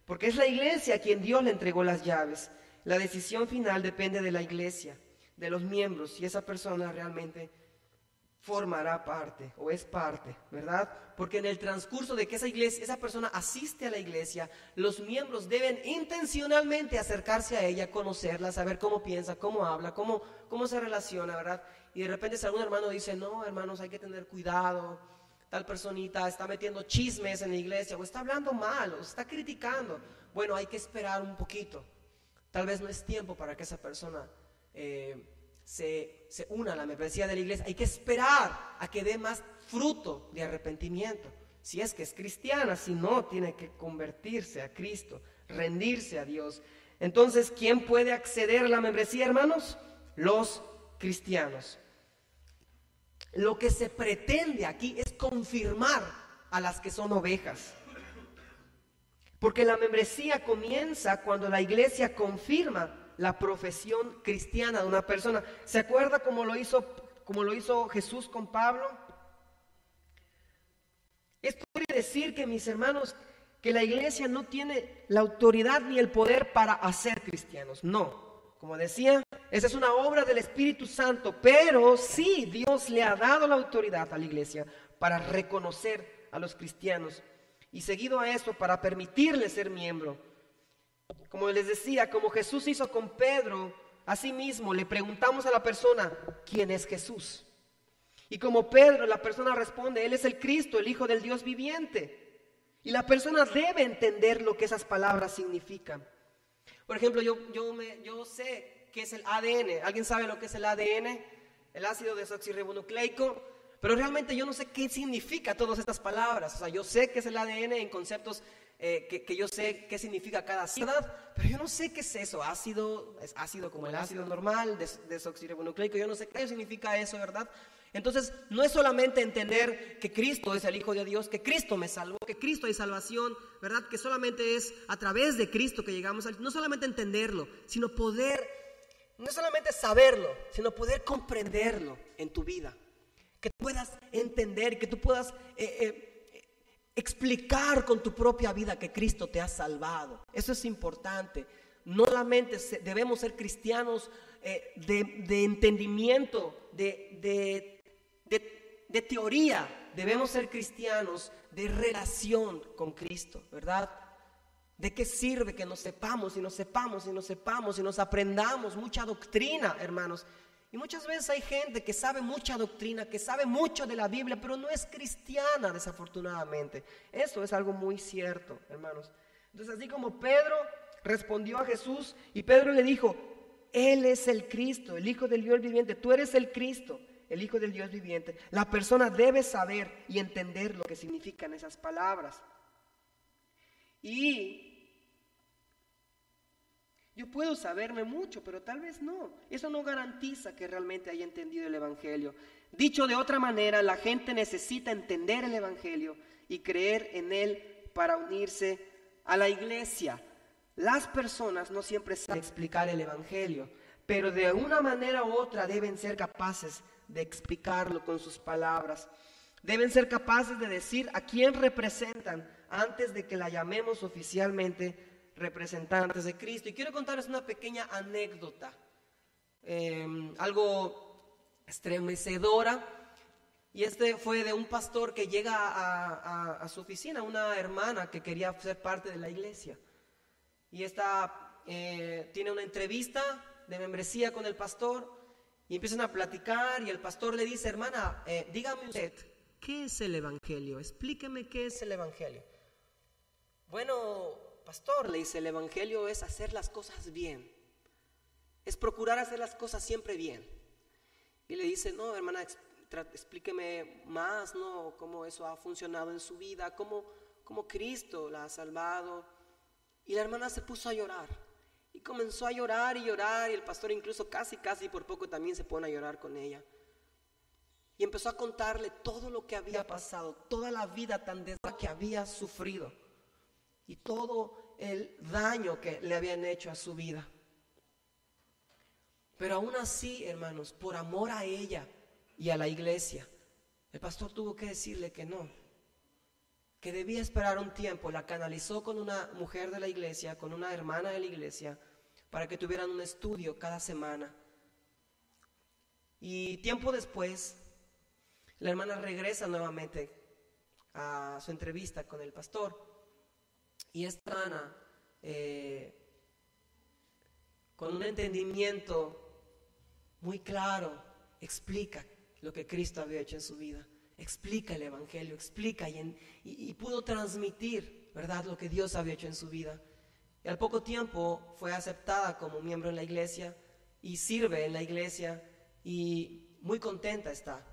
porque es la iglesia a quien Dios le entregó las llaves. La decisión final depende de la iglesia, de los miembros, si esa persona realmente formará parte o es parte, ¿verdad? Porque en el transcurso de que esa persona asiste a la iglesia, los miembros deben intencionalmente acercarse a ella, conocerla, saber cómo piensa, cómo habla, cómo se relaciona, ¿verdad? Y de repente si algún hermano dice, no, hermanos, hay que tener cuidado, tal personita está metiendo chismes en la iglesia, o está hablando mal, o está criticando, bueno, hay que esperar un poquito. Tal vez no es tiempo para que esa persona se una a la membresía de la iglesia. Hay que esperar a que dé más fruto de arrepentimiento. Si es que es cristiana, si no, tiene que convertirse a Cristo, rendirse a Dios. Entonces, ¿quién puede acceder a la membresía, hermanos? Los cristianos. Lo que se pretende aquí es confirmar a las que son ovejas. Porque la membresía comienza cuando la iglesia confirma la profesión cristiana de una persona. ¿Se acuerda cómo lo hizo Jesús con Pablo? Esto quiere decir que, mis hermanos, que la iglesia no tiene la autoridad ni el poder para hacer cristianos. No, como decía, esa es una obra del Espíritu Santo, pero sí, Dios le ha dado la autoridad a la iglesia para reconocer a los cristianos y seguido a eso para permitirle ser miembro. Como les decía, como Jesús hizo con Pedro, asimismo le preguntamos a la persona, ¿quién es Jesús? Y como Pedro, la persona responde, Él es el Cristo, el Hijo del Dios viviente. Y la persona debe entender lo que esas palabras significan. Por ejemplo, yo sé qué es el ADN. ¿Alguien sabe lo que es el ADN? El ácido desoxirribonucleico. Pero realmente yo no sé qué significa todas estas palabras. O sea, yo sé qué es el ADN en conceptos que yo sé qué significa cada ciudad, pero yo no sé qué es eso. Ácido, es ácido como el ácido normal, desoxirribonucleico. Yo no sé qué significa eso, ¿verdad? Entonces, no es solamente entender que Cristo es el Hijo de Dios, que Cristo me salvó, que Cristo hay salvación, ¿verdad? Que solamente es a través de Cristo que llegamos no solamente entenderlo, sino no solamente saberlo, sino poder comprenderlo en tu vida. Que tú puedas entender, que tú puedas explicar con tu propia vida que Cristo te ha salvado. Eso es importante. No solamente debemos ser cristianos de entendimiento, de teoría. Debemos ser cristianos de relación con Cristo, ¿verdad? ¿De qué sirve que nos sepamos y nos sepamos y nos sepamos y nos aprendamos mucha doctrina, hermanos? Y muchas veces hay gente que sabe mucha doctrina, que sabe mucho de la Biblia, pero no es cristiana, desafortunadamente. Eso es algo muy cierto, hermanos. Entonces, así como Pedro respondió a Jesús y Pedro le dijo, Él es el Cristo, el Hijo del Dios viviente. Tú eres el Cristo, el Hijo del Dios viviente. La persona debe saber y entender lo que significan esas palabras. Y yo puedo saberme mucho, pero tal vez no. Eso no garantiza que realmente haya entendido el Evangelio. Dicho de otra manera, la gente necesita entender el Evangelio y creer en él para unirse a la iglesia. Las personas no siempre saben explicar el Evangelio, pero de una manera u otra deben ser capaces de explicarlo con sus palabras. Deben ser capaces de decir a quién representan antes de que la llamemos oficialmente representantes de Cristo. Y quiero contarles una pequeña anécdota, algo estremecedora. Y fue de un pastor que llega a su oficina, una hermana que quería ser parte de la iglesia. Y esta tiene una entrevista de membresía con el pastor y empiezan a platicar y el pastor le dice, hermana, dígame usted, ¿qué es el Evangelio? Explíqueme qué es el Evangelio. Bueno, pastor, le dice, el Evangelio es hacer las cosas bien, es procurar hacer las cosas siempre bien. Y le dice, no, hermana, explíqueme más, ¿no? Cómo eso ha funcionado en su vida, cómo cómo Cristo la ha salvado. Y la hermana se puso a llorar. Y comenzó a llorar y llorar. Y el pastor incluso casi por poco también se pone a llorar con ella. Y empezó a contarle todo lo que había pasado, toda la vida tan desgraciada que había sufrido y todo el daño que le habían hecho a su vida. Pero aún así, hermanos, por amor a ella y a la iglesia, el pastor tuvo que decirle que no, que debía esperar un tiempo. La canalizó con una mujer de la iglesia, con una hermana de la iglesia, para que tuvieran un estudio cada semana. Y tiempo después, la hermana regresa nuevamente a su entrevista con el pastor. Y esta hermana, con un entendimiento muy claro, explica lo que Cristo había hecho en su vida. Explica el evangelio, explica y pudo transmitir, ¿verdad?, lo que Dios había hecho en su vida. Y al poco tiempo fue aceptada como miembro en la iglesia y sirve en la iglesia y muy contenta está.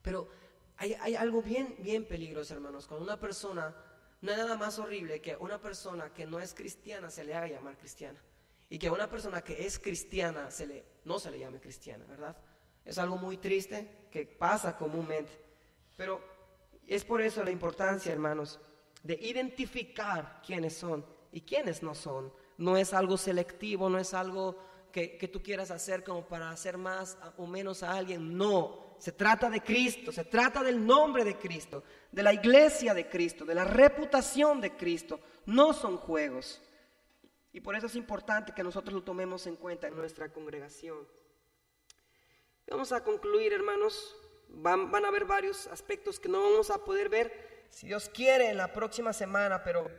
Pero hay algo bien peligroso, hermanos. Cuando una persona, no hay nada más horrible que una persona que no es cristiana se le haga llamar cristiana, y que a una persona que es cristiana no se le llame cristiana, ¿verdad? Es algo muy triste que pasa comúnmente. Pero es por eso la importancia, hermanos, de identificar quiénes son y quiénes no son. No es algo selectivo, no es algo que tú quieras hacer como para hacer más o menos a alguien. No, se trata de Cristo, se trata del nombre de Cristo, de la iglesia de Cristo, de la reputación de Cristo. No son juegos. Y por eso es importante que nosotros lo tomemos en cuenta en nuestra congregación. Vamos a concluir, hermanos. Van a haber varios aspectos que no vamos a poder ver, si Dios quiere, en la próxima semana, pero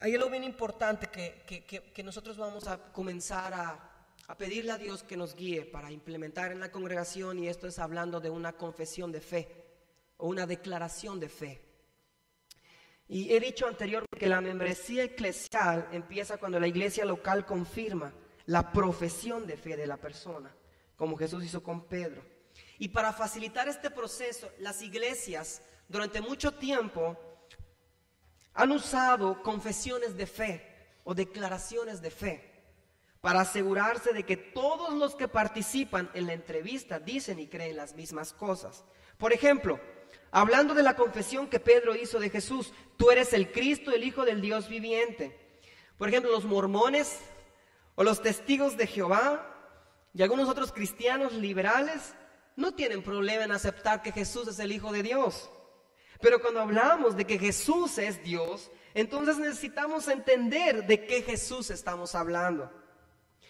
hay algo bien importante que nosotros vamos a comenzar a pedirle a Dios que nos guíe para implementar en la congregación, y esto es hablando de una confesión de fe o una declaración de fe. Y he dicho anteriormente que la membresía eclesial empieza cuando la iglesia local confirma la profesión de fe de la persona, como Jesús hizo con Pedro. Y para facilitar este proceso, las iglesias durante mucho tiempo han usado confesiones de fe o declaraciones de fe para asegurarse de que todos los que participan en la entrevista dicen y creen las mismas cosas. Por ejemplo, hablando de la confesión que Pedro hizo de Jesús: tú eres el Cristo, el Hijo del Dios viviente. Por ejemplo, los mormones o los testigos de Jehová y algunos otros cristianos liberales no tienen problema en aceptar que Jesús es el Hijo de Dios. Pero cuando hablamos de que Jesús es Dios, entonces necesitamos entender de qué Jesús estamos hablando.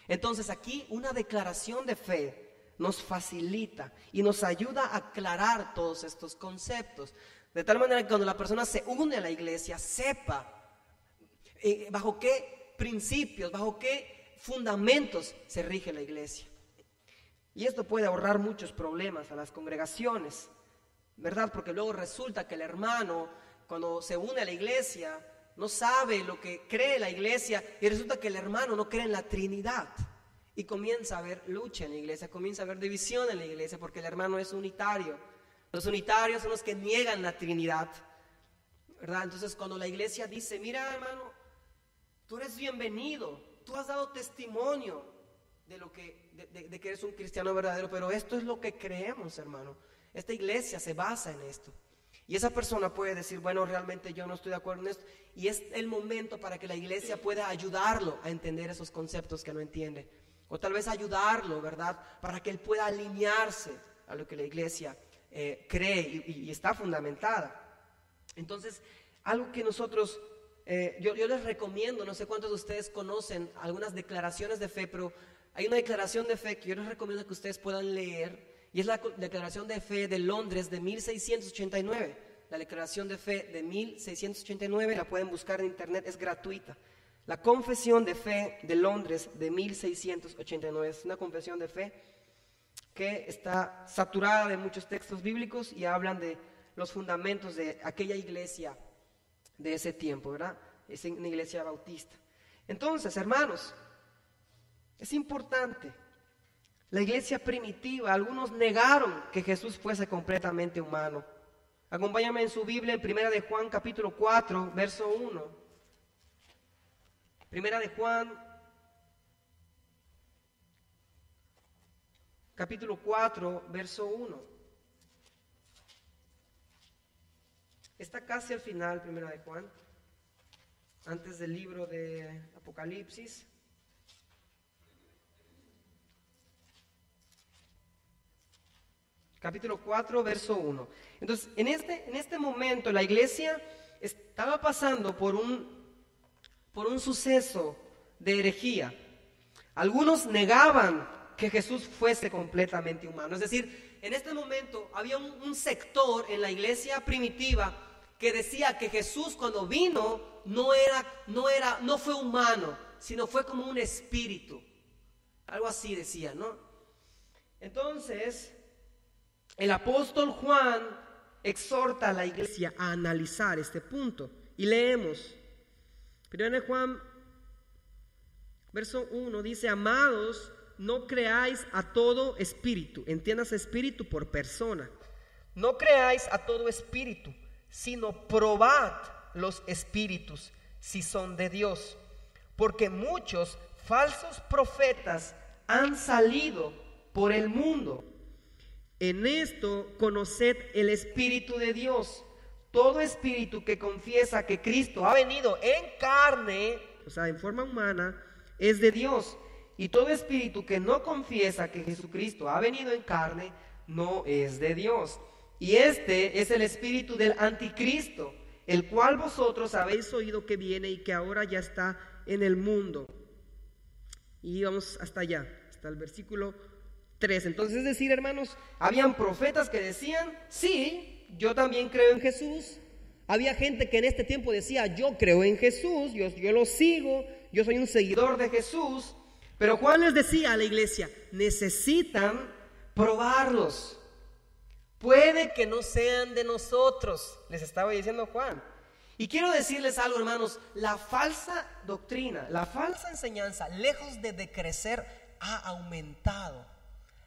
Entonces aquí una declaración de fe nos facilita y nos ayuda a aclarar todos estos conceptos, de tal manera que cuando la persona se une a la iglesia sepa bajo qué principios, bajo qué fundamentos se rige la iglesia. Y esto puede ahorrar muchos problemas a las congregaciones, ¿verdad? Porque luego resulta que el hermano, cuando se une a la iglesia, no sabe lo que cree la iglesia, y resulta que el hermano no cree en la Trinidad. Y comienza a haber lucha en la iglesia, comienza a haber división en la iglesia, porque el hermano es unitario. Los unitarios son los que niegan la Trinidad, ¿verdad? Entonces cuando la iglesia dice: mira, hermano, tú eres bienvenido, tú has dado testimonio de que eres un cristiano verdadero, pero esto es lo que creemos, hermano. Esta iglesia se basa en esto. Y esa persona puede decir: bueno, realmente yo no estoy de acuerdo en esto. Y es el momento para que la iglesia pueda ayudarlo a entender esos conceptos que no entiende. O tal vez ayudarlo, ¿verdad?, para que él pueda alinearse a lo que la iglesia cree y está fundamentada. Entonces, algo que nosotros, yo les recomiendo, no sé cuántos de ustedes conocen algunas declaraciones de fe, pero hay una declaración de fe que yo les recomiendo que ustedes puedan leer. Y es la Declaración de Fe de Londres de 1689. La Declaración de Fe de 1689, la pueden buscar en internet, es gratuita. La Confesión de Fe de Londres de 1689 es una confesión de fe que está saturada de muchos textos bíblicos y hablan de los fundamentos de aquella iglesia de ese tiempo, ¿verdad? Es una iglesia bautista. Entonces, hermanos, es importante. La iglesia primitiva, algunos negaron que Jesús fuese completamente humano. Acompáñame en su Biblia en Primera de Juan capítulo 4, verso 1. Primera de Juan capítulo 4, verso 1. Está casi al final, Primera de Juan, antes del libro de Apocalipsis. Capítulo 4, verso 1. Entonces, en este momento la iglesia estaba pasando por un suceso de herejía. Algunos negaban que Jesús fuese completamente humano. Es decir, en este momento había un sector en la iglesia primitiva que decía que Jesús cuando vino no fue humano, sino fue como un espíritu. Algo así decía, ¿no? Entonces, el apóstol Juan exhorta a la iglesia a analizar este punto. Y leemos. 1 Juan, verso 1, dice: amados, no creáis a todo espíritu. Entiendas espíritu por persona. No creáis a todo espíritu, sino probad los espíritus si son de Dios. Porque muchos falsos profetas han salido por el mundo. En esto conoced el Espíritu de Dios. Todo espíritu que confiesa que Cristo ha venido en carne, o sea, en forma humana, es de Dios. Y todo espíritu que no confiesa que Jesucristo ha venido en carne, no es de Dios. Y este es el espíritu del anticristo, el cual vosotros habéis oído que viene y que ahora ya está en el mundo. Y vamos hasta allá, hasta el versículo 3. Entonces, es decir, hermanos, habían profetas que decían: sí, yo también creo en Jesús. Había gente que en este tiempo decía: yo creo en Jesús, yo lo sigo, yo soy un seguidor de Jesús. Pero Juan les decía a la iglesia: necesitan probarlos. Puede que no sean de nosotros, les estaba diciendo Juan. Y quiero decirles algo, hermanos: la falsa doctrina, la falsa enseñanza, lejos de decrecer, ha aumentado.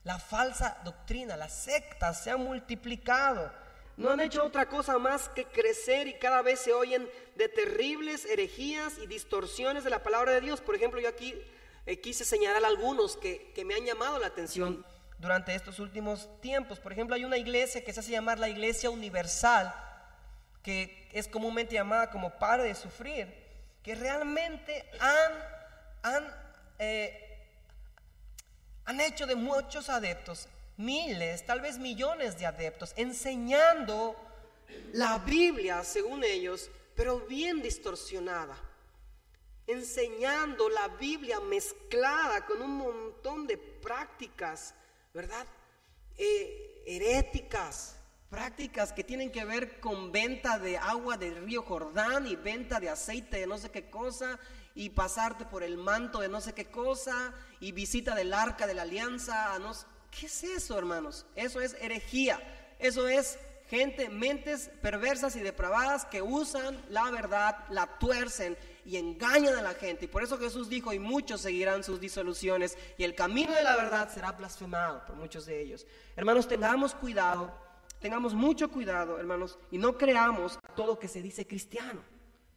La falsa doctrina, las sectas se han multiplicado. No han hecho otra cosa más que crecer, y cada vez se oyen de terribles herejías y distorsiones de la palabra de Dios. Por ejemplo, yo aquí quise señalar algunos que me han llamado la atención durante estos últimos tiempos. Por ejemplo, hay una iglesia que se hace llamar la Iglesia Universal, que es comúnmente llamada como Pare de Sufrir, que realmente han hecho de muchos adeptos, miles, tal vez millones de adeptos, enseñando la Biblia según ellos, pero bien distorsionada, enseñando la Biblia mezclada con un montón de prácticas, ¿verdad? Heréticas, prácticas que tienen que ver con venta de agua del río Jordán y venta de aceite de no sé qué cosa, y pasarte por el manto de no sé qué cosa, y visita del arca de la alianza. ¿Qué es eso, hermanos? Eso es herejía. Eso es gente, mentes perversas y depravadas que usan la verdad, la tuercen y engañan a la gente. Y por eso Jesús dijo: y muchos seguirán sus disoluciones, y el camino de la verdad será blasfemado por muchos de ellos. Hermanos, tengamos cuidado, tengamos mucho cuidado, hermanos, y no creamos todo que se dice cristiano.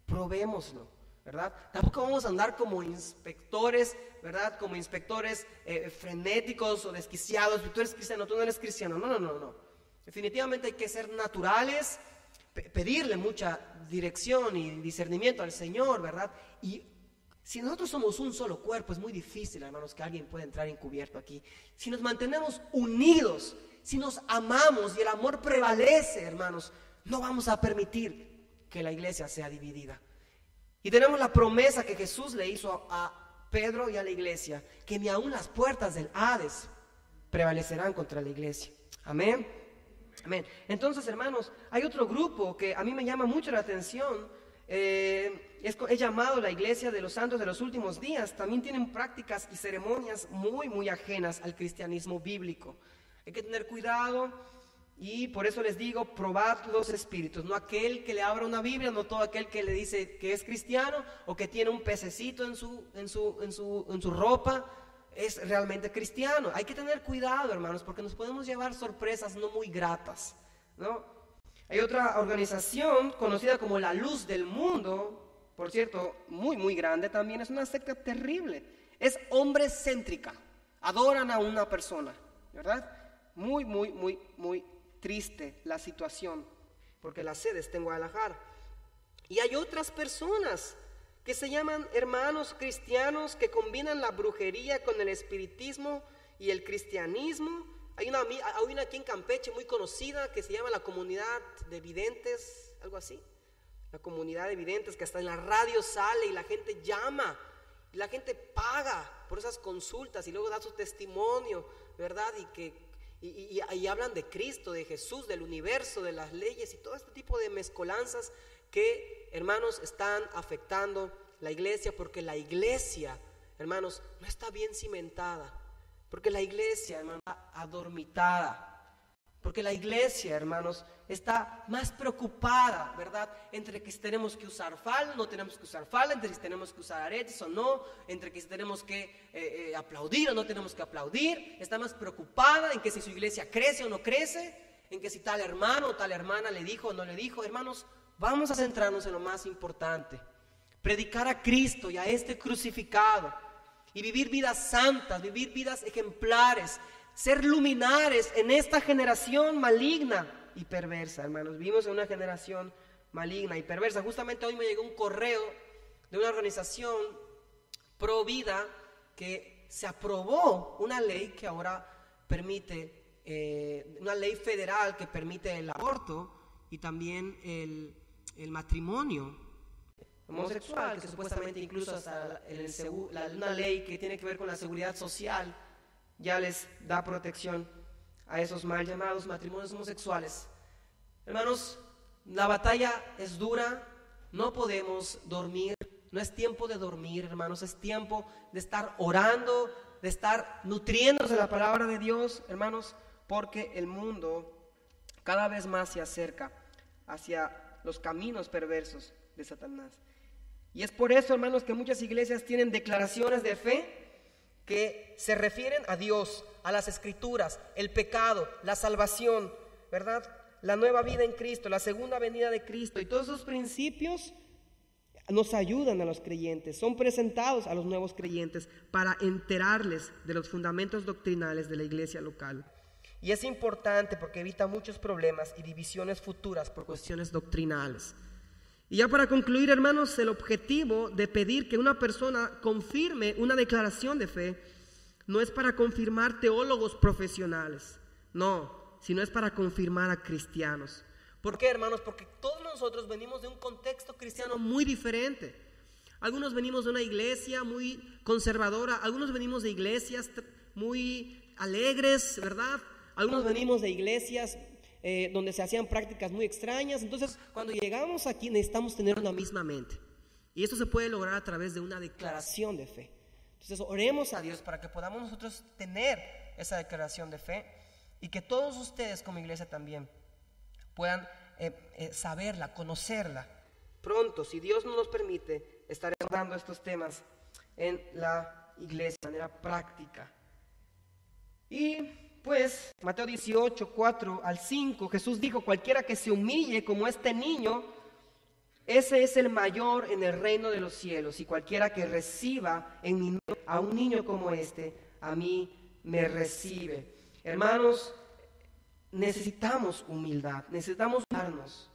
Probémoslo, ¿verdad? Tampoco vamos a andar como inspectores, ¿verdad? Como inspectores frenéticos o desquiciados. Tú eres cristiano, tú no eres cristiano. No. Definitivamente hay que ser naturales, pedirle mucha dirección y discernimiento al Señor, ¿verdad? Y si nosotros somos un solo cuerpo, es muy difícil, hermanos, que alguien pueda entrar encubierto aquí. Si nos mantenemos unidos, si nos amamos y el amor prevalece, hermanos, no vamos a permitir que la iglesia sea dividida. Y tenemos la promesa que Jesús le hizo a Pedro y a la iglesia, que ni aun las puertas del Hades prevalecerán contra la iglesia. Amén. Amén. Entonces, hermanos, hay otro grupo que a mí me llama mucho la atención. Es llamado la Iglesia de los Santos de los Últimos Días. También tienen prácticas y ceremonias muy ajenas al cristianismo bíblico. Hay que tener cuidado. Y por eso les digo: probad los espíritus. No aquel que le abra una Biblia, no todo aquel que le dice que es cristiano o que tiene un pececito en su ropa es realmente cristiano. Hay que tener cuidado, hermanos, porque nos podemos llevar sorpresas no muy gratas, ¿no? Hay otra organización conocida como la Luz del Mundo, por cierto, muy, muy grande también, es una secta terrible. Es hombre céntrica, adoran a una persona, ¿verdad? Muy, muy, muy, muy triste la situación, porque la sede está en Guadalajara. Y hay otras personas que se llaman hermanos cristianos que combinan la brujería con el espiritismo y el cristianismo. Hay una aquí en Campeche muy conocida que se llama la Comunidad de Videntes, algo así. La Comunidad de Videntes, que hasta en la radio sale y la gente llama, y la gente paga por esas consultas y luego da su testimonio, ¿verdad? Y hablan de Cristo, de Jesús, del universo, de las leyes y todo este tipo de mezcolanzas que, hermanos, están afectando la iglesia, porque la iglesia, hermanos, no está bien cimentada, porque la iglesia, hermanos, está adormitada, porque la iglesia, hermanos, está más preocupada, ¿verdad? Entre que si tenemos que usar falda, no tenemos que usar falda, entre si tenemos que usar aretes o no, entre que si tenemos que aplaudir o no tenemos que aplaudir. Está más preocupada en que si su iglesia crece o no crece, en que si tal hermano o tal hermana le dijo o no le dijo. Hermanos, vamos a centrarnos en lo más importante: predicar a Cristo y a este crucificado, y vivir vidas santas, vivir vidas ejemplares, ser luminares en esta generación maligna y perversa. Hermanos, vivimos en una generación maligna y perversa. Justamente hoy me llegó un correo de una organización pro vida que se aprobó una ley que ahora permite, una ley federal que permite el aborto y también el matrimonio homosexual, que supuestamente incluso hasta una ley que tiene que ver con la seguridad social ya les da protección a esos mal llamados matrimonios homosexuales. Hermanos, la batalla es dura, no podemos dormir, no es tiempo de dormir, hermanos, es tiempo de estar orando, de estar nutriéndose de la palabra de Dios, hermanos, porque el mundo cada vez más se acerca hacia los caminos perversos de Satanás. Y es por eso, hermanos, que muchas iglesias tienen declaraciones de fe que se refieren a Dios, a las Escrituras, el pecado, la salvación, ¿verdad? La nueva vida en Cristo, la segunda venida de Cristo, y todos esos principios nos ayudan a los creyentes, son presentados a los nuevos creyentes para enterarles de los fundamentos doctrinales de la iglesia local. Y es importante porque evita muchos problemas y divisiones futuras por cuestiones doctrinales. Y ya para concluir, hermanos, el objetivo de pedir que una persona confirme una declaración de fe no es para confirmar teólogos profesionales, no, sino es para confirmar a cristianos. ¿Por qué, hermanos? Porque todos nosotros venimos de un contexto cristiano muy diferente. Algunos venimos de una iglesia muy conservadora, algunos venimos de iglesias muy alegres, ¿verdad? Algunos venimos de iglesias donde se hacían prácticas muy extrañas. Entonces, cuando llegamos aquí necesitamos tener una misma mente, y esto se puede lograr a través de una declaración de fe. Entonces, oremos a Dios para que podamos nosotros tener esa declaración de fe, y que todos ustedes como iglesia también puedan saberla, conocerla. Pronto, si Dios nos permite, estaremos dando estos temas en la iglesia de manera práctica. Y pues, Mateo 18, 4 al 5, Jesús dijo: cualquiera que se humille como este niño, ese es el mayor en el reino de los cielos. Y cualquiera que reciba en mi nombre a un niño como este, a mí me recibe. Hermanos, necesitamos humildad, necesitamos darnos.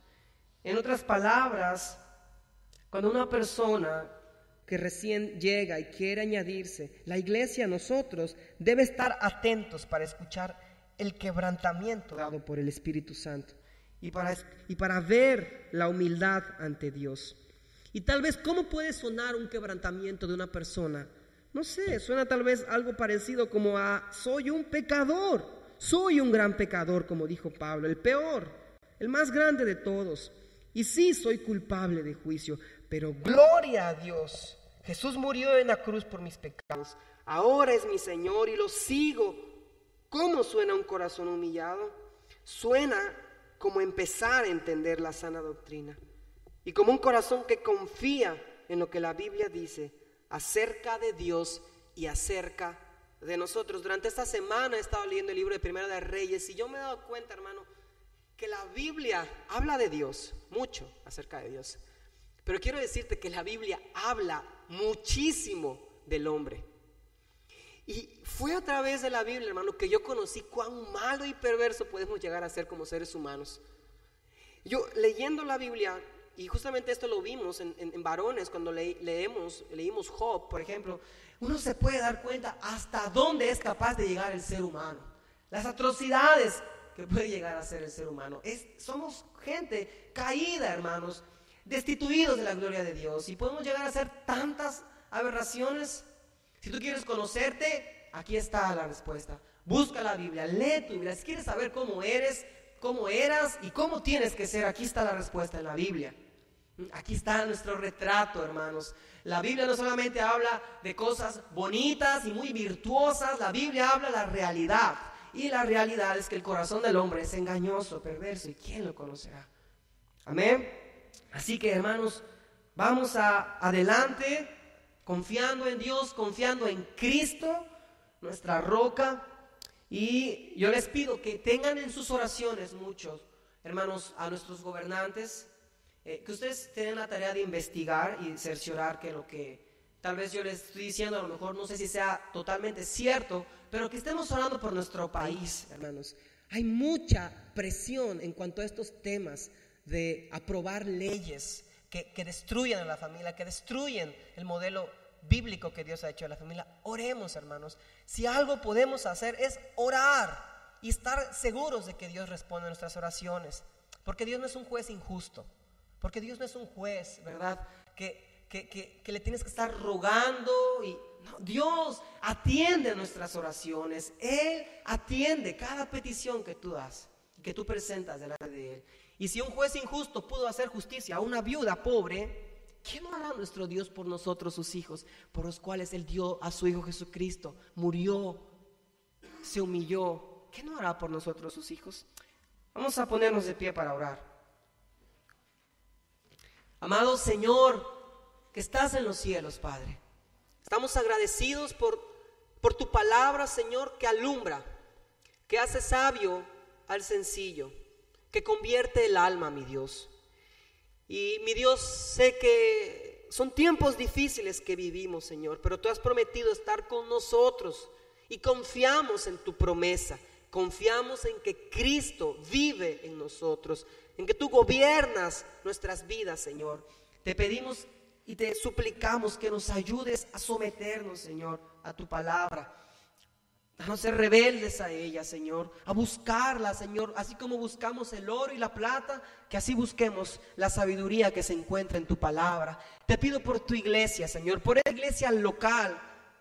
En otras palabras, cuando una persona que recién llega y quiere añadirse, la iglesia, nosotros, debe estar atentos para escuchar el quebrantamiento dado por el Espíritu Santo y para ver la humildad ante Dios. Y tal vez, ¿cómo puede sonar un quebrantamiento de una persona? No sé, suena tal vez algo parecido como a: soy un pecador, soy un gran pecador, como dijo Pablo, el peor, el más grande de todos. Y sí, soy culpable de juicio, pero gloria a Dios, Jesús murió en la cruz por mis pecados, ahora es mi Señor y lo sigo. ¿Cómo suena un corazón humillado? Suena como empezar a entender la sana doctrina, y como un corazón que confía en lo que la Biblia dice acerca de Dios y acerca de nosotros. Durante esta semana he estado leyendo el libro de Primera de Reyes, y yo me he dado cuenta, hermano, que la Biblia habla de Dios, mucho acerca de Dios, pero quiero decirte que la Biblia habla muchísimo del hombre. Y fue a través de la Biblia, hermano, que yo conocí cuán malo y perverso podemos llegar a ser como seres humanos. Yo leyendo la Biblia, y justamente esto lo vimos en varones, cuando leímos Job, por ejemplo, uno se puede dar cuenta hasta dónde es capaz de llegar el ser humano, las atrocidades que puede llegar a ser el ser humano. Somos gente caída, hermanos, destituidos de la gloria de Dios, y podemos llegar a hacer tantas aberraciones. Si tú quieres conocerte, aquí está la respuesta. Busca la Biblia, lee tu Biblia. Si quieres saber cómo eres, cómo eras y cómo tienes que ser, aquí está la respuesta en la Biblia. Aquí está nuestro retrato, hermanos. La Biblia no solamente habla de cosas bonitas y muy virtuosas, la Biblia habla de la realidad. Y la realidad es que el corazón del hombre es engañoso, perverso, ¿y quién lo conocerá? Amén. Así que, hermanos, vamos adelante, confiando en Dios, confiando en Cristo, nuestra roca. Y yo les pido que tengan en sus oraciones muchos, hermanos, a nuestros gobernantes, que ustedes tengan la tarea de investigar y cerciorar que lo que tal vez yo les estoy diciendo, a lo mejor no sé si sea totalmente cierto, pero que estemos orando por nuestro país, hermanos. Hay mucha presión en cuanto a estos temas de aprobar leyes que destruyen a la familia, que destruyen el modelo bíblico que Dios ha hecho de la familia. Oremos, hermanos. Si algo podemos hacer es orar y estar seguros de que Dios responde a nuestras oraciones, porque Dios no es un juez injusto, porque Dios no es un juez, ¿verdad?, que le tienes que estar rogando. No, Dios atiende nuestras oraciones. Él atiende cada petición que tú das, que tú presentas delante de Él. Y si un juez injusto pudo hacer justicia a una viuda pobre, ¿qué no hará nuestro Dios por nosotros, sus hijos, por los cuales Él dio a su Hijo Jesucristo? Murió, se humilló. ¿Qué no hará por nosotros, sus hijos? Vamos a ponernos de pie para orar. Amado Señor, que estás en los cielos, Padre, estamos agradecidos por tu palabra, Señor, que alumbra, que hace sabio al sencillo, que convierte el alma, mi Dios. Y mi Dios, sé que son tiempos difíciles que vivimos, Señor, pero tú has prometido estar con nosotros y confiamos en tu promesa, confiamos en que Cristo vive en nosotros, en que tú gobiernas nuestras vidas, Señor. Te pedimos y te suplicamos que nos ayudes a someternos, Señor, a tu palabra, a no ser rebeldes a ella, Señor, a buscarla, Señor, así como buscamos el oro y la plata, que así busquemos la sabiduría que se encuentra en tu palabra. Te pido por tu iglesia, Señor, por esa iglesia local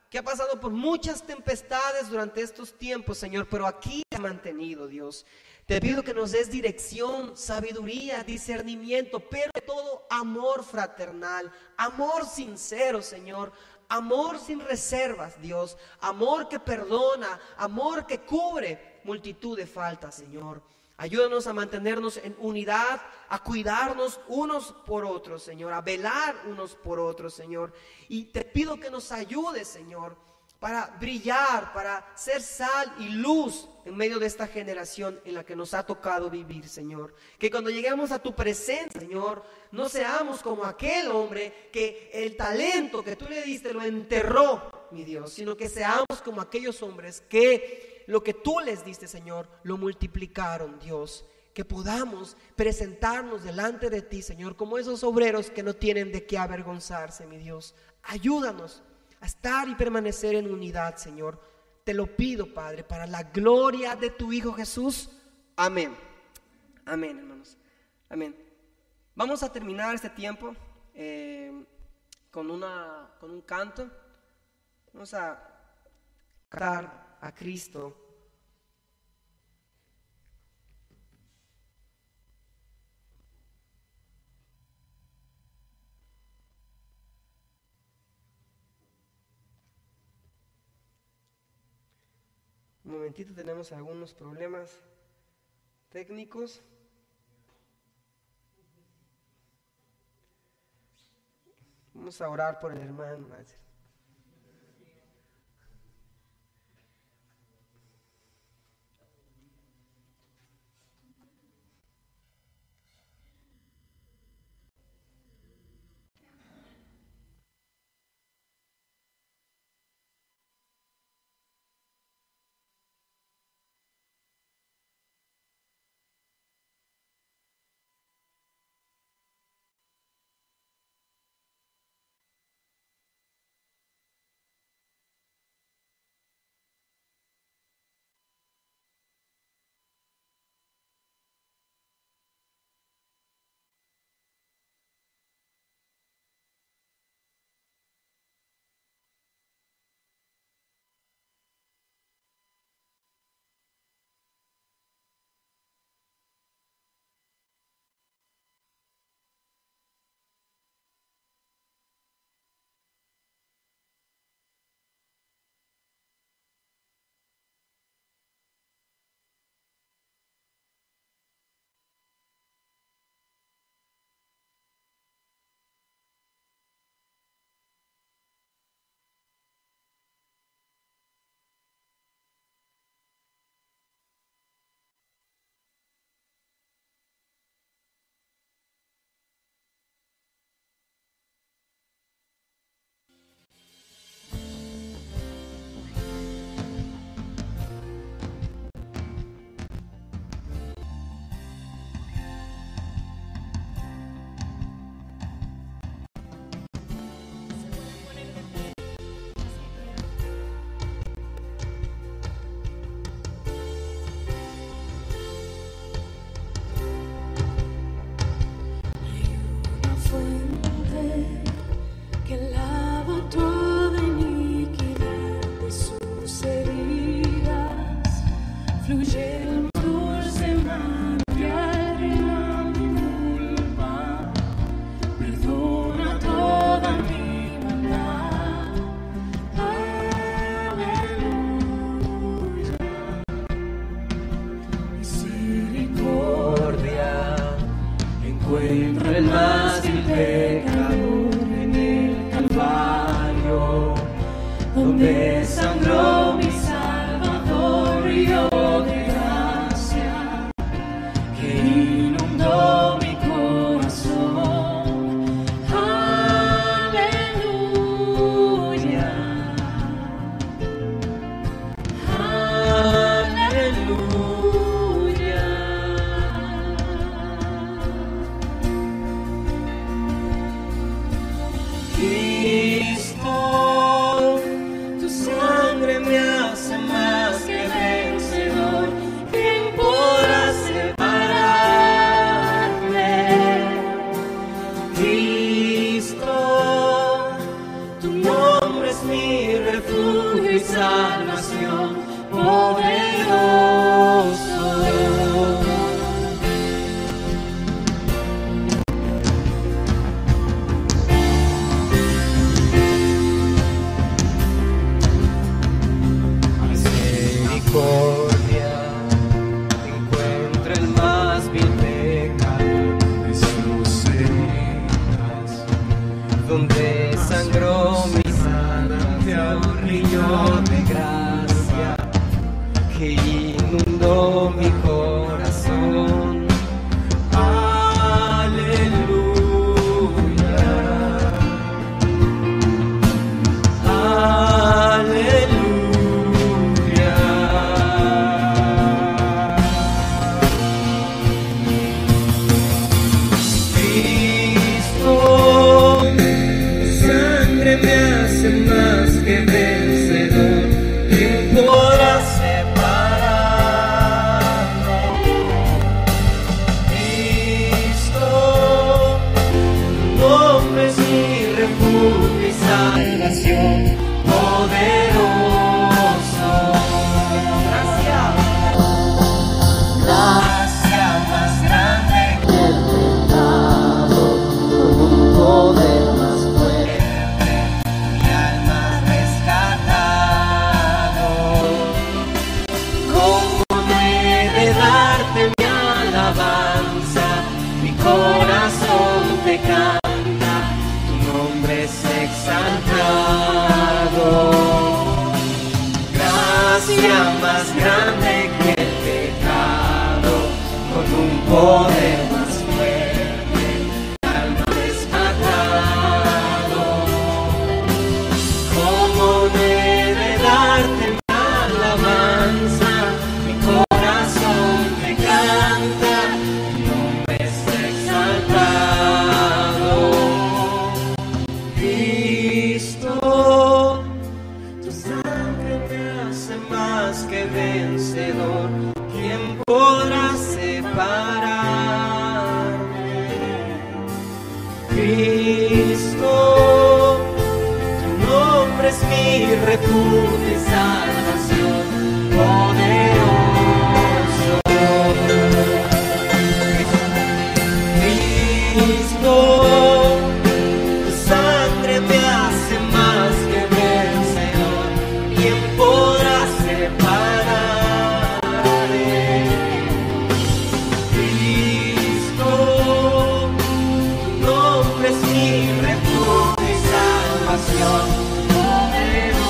que ha pasado por muchas tempestades durante estos tiempos, Señor, pero aquí se ha mantenido, Dios. Te pido que nos des dirección, sabiduría, discernimiento, pero de todo amor fraternal, amor sincero, Señor, amor sin reservas, Dios, amor que perdona, amor que cubre multitud de faltas, Señor. Ayúdanos a mantenernos en unidad, a cuidarnos unos por otros, Señor, a velar unos por otros, Señor. Y te pido que nos ayudes, Señor, para brillar, para ser sal y luz en medio de esta generación en la que nos ha tocado vivir, Señor. Que cuando lleguemos a tu presencia, Señor, no seamos como aquel hombre que el talento que tú le diste lo enterró, mi Dios, sino que seamos como aquellos hombres que lo que tú les diste, Señor, lo multiplicaron, Dios. Que podamos presentarnos delante de ti, Señor, como esos obreros que no tienen de qué avergonzarse, mi Dios. Ayúdanos a estar y permanecer en unidad, Señor. Te lo pido, Padre, para la gloria de tu Hijo Jesús. Amén. Amén, hermanos. Amén. Vamos a terminar este tiempo con un canto. Vamos a cantar a Cristo. Un momentito, tenemos algunos problemas técnicos. Vamos a orar por el hermano. fuente que lava toda iniquidad, de sus heridas fluye el dulce manantial de la mi culpa, perdona toda mi maldad. Aleluya. Misericordia, encuentro el más vil pecador en el Calvario, donde sangró mi Salvador, río de gracia que inundó mi corazón. Aleluya, aleluya. Cristo, tu sangre me hace más que vencedor. ¿Quién podrá separarme? Cristo, tu nombre es mi refugio y salvación, poderoso. Misericordia, encuentro el más vil pecador de sus heridas, donde sangró mi manantial, río de gracia que inundó mi corazón. Aleluya, aleluya. Cristo, tu sangre me hace más que vencedor. ¿Quién podrá separarme? Cristo, tu nombre es mi refugio y salvación, poderoso. Gracias. Gracia más grande que el pecado, con un poder más fuerte, mi alma has rescatado. ¿Cómo no he de darte mi alabanza? Mi corazón te canta, tu nombre es exaltado. Gracia más grande que el pecado, con un poder más fuerte, mi alma rescatado. ¿Cómo no he de darte mi alabanza? Mi corazón te canta, tu nombre es exaltado. Cristo, tu sangre me hace más que vencedor. ¿Quién podrá separarme? Cristo, tu nombre es mi refugio y salvación, poderoso. Cristo, tu sangre me hace más que vencedor. ¿Quién podrá separarme? Cristo, tu nombre es mi refugio y salvación, poderoso.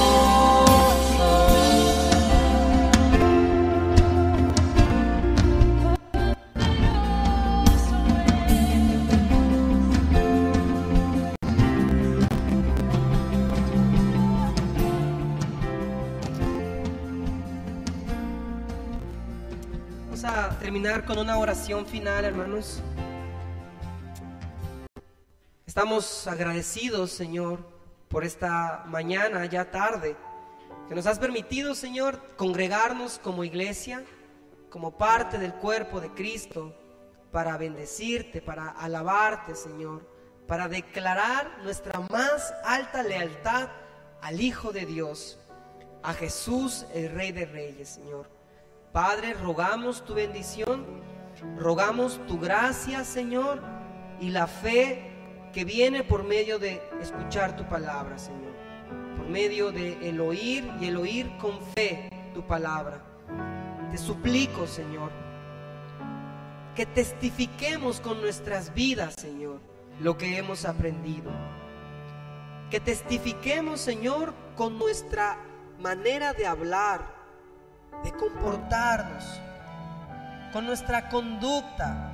Vamos a terminar con una oración final, hermanos. Estamos agradecidos, Señor, por esta mañana ya tarde, que nos has permitido, Señor, congregarnos como iglesia, como parte del cuerpo de Cristo, para bendecirte, para alabarte, Señor, para declarar nuestra más alta lealtad al Hijo de Dios, a Jesús, el Rey de Reyes, Señor. Padre, rogamos tu bendición, rogamos tu gracia, Señor, y la fe que viene por medio de escuchar tu palabra, Señor, por medio de el oír y el oír con fe tu palabra. Te suplico, Señor, que testifiquemos con nuestras vidas, Señor, lo que hemos aprendido. Que testifiquemos, Señor, con nuestra manera de hablar, de comportarnos, con nuestra conducta,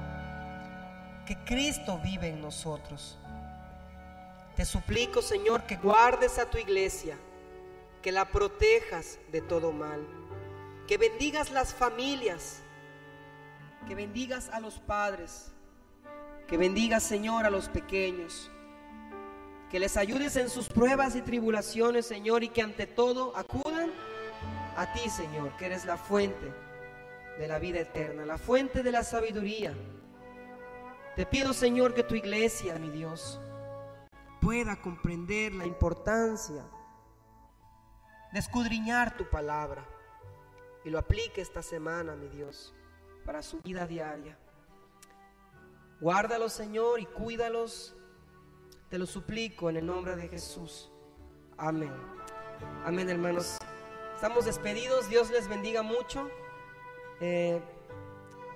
que Cristo vive en nosotros. Te suplico, Señor, que guardes a tu iglesia, que la protejas de todo mal, que bendigas las familias, que bendigas a los padres, que bendigas, Señor, a los pequeños, que les ayudes en sus pruebas y tribulaciones, Señor, y que ante todo acudan a ti, Señor, que eres la fuente de la vida eterna, la fuente de la sabiduría. Te pido, Señor, que tu iglesia, mi Dios, pueda comprender la importancia de escudriñar tu palabra y lo aplique esta semana, mi Dios, para su vida diaria. Guárdalos, Señor, y cuídalos. Te lo suplico en el nombre de Jesús. Amén. Amén, hermanos. Estamos despedidos. Dios les bendiga mucho.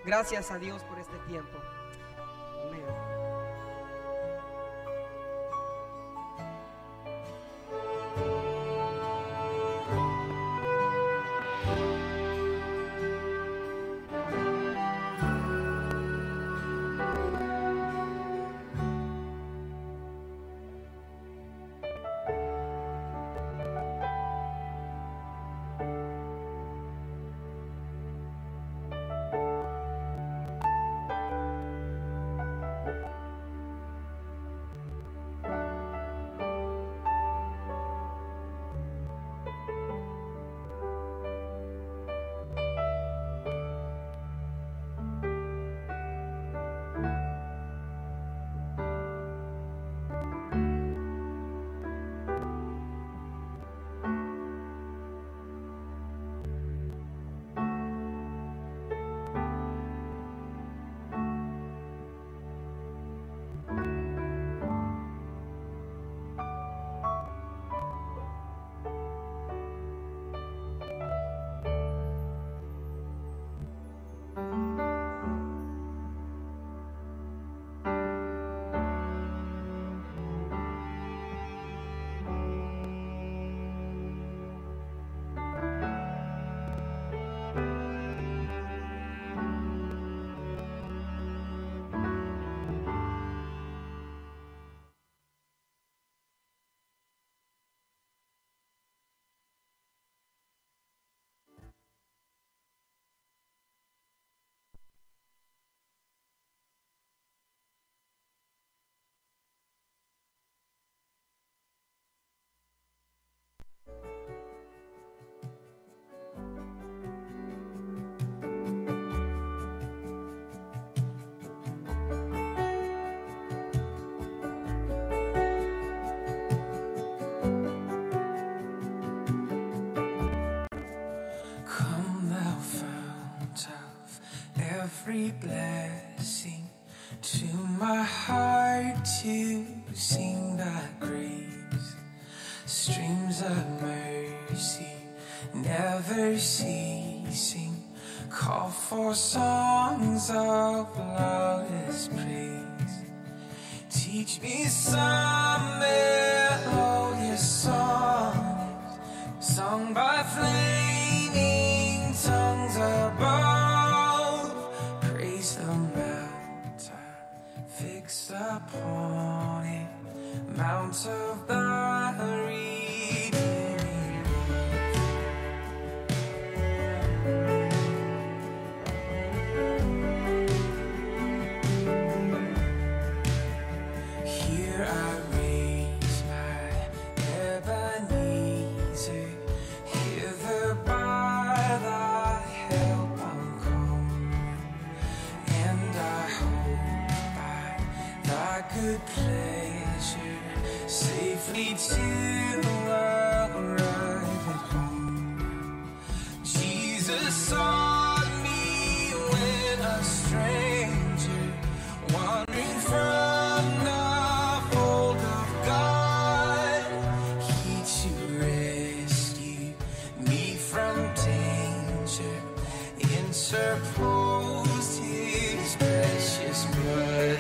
Gracias a Dios por este tiempo. Amén. Every blessing to my heart to sing thy grace, streams of mercy never ceasing, call for songs of loudest praise. Teach me some melodious sonnet sung by flaming tongues above. Praise the mountain fixed upon it, mount of thy redeeming love. Here I raise my Ebenezer, hither by thy help I'll come, and I hope by thy good pleasure, safely to arrive at home. Jesus saw me when a stranger, wandering from the fold of God. He to rescue me from danger, interposed his precious blood.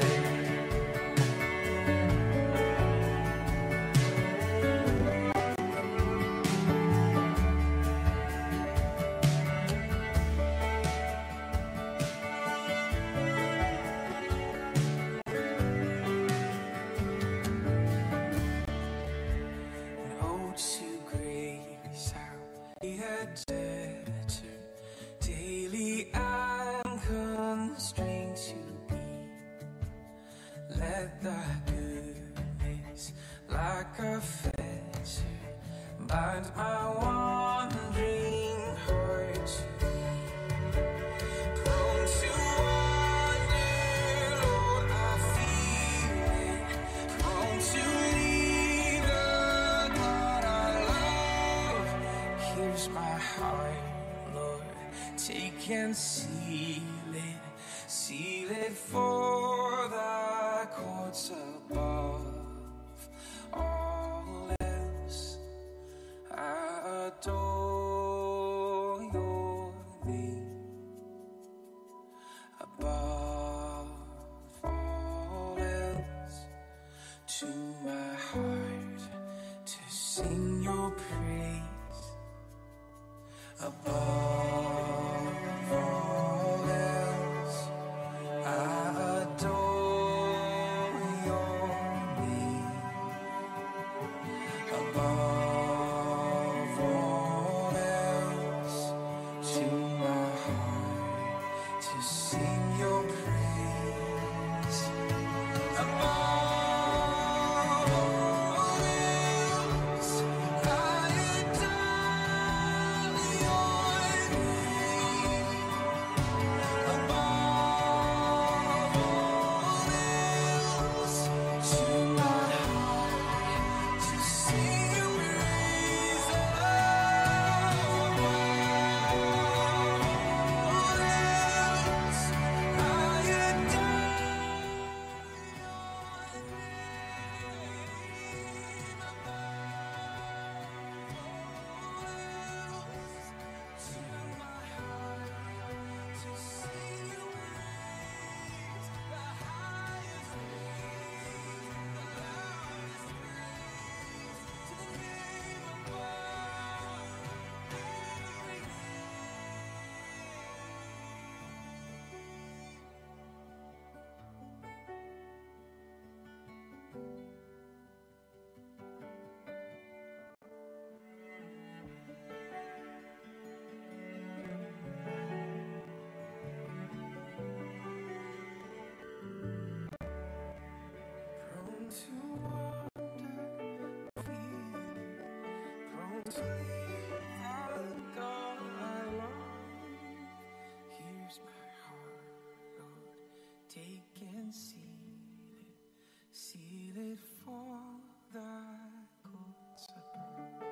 Daily I'm constrained to be. Let thy goodness like a fetter bind my wandering heart to thee. Prone to wander, Lord, I feel it. Prone to leave the God I love. Here's my heart, Lord, take and seal it for thy courts above. All else I adore your name. Above all else, to my heart to sing your praise. Above all else, I adore your name. Above all else, to my heart to sing your praise. Above all else, I adore your name. Above all else, to my heart to sing your praise. Above all else, I adore your prone to wander, prone to leave the God I love. Here's my heart, Lord, take and seal it for thy courts above.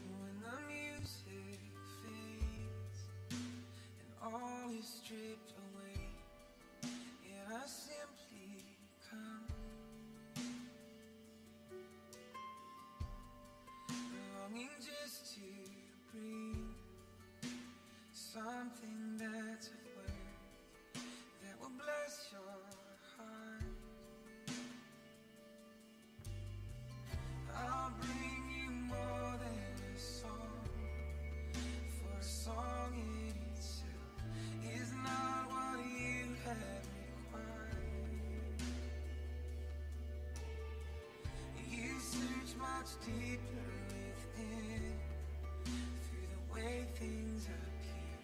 When the music fades and all is stripped away, and I simply come much deeper within. Through the way things appear,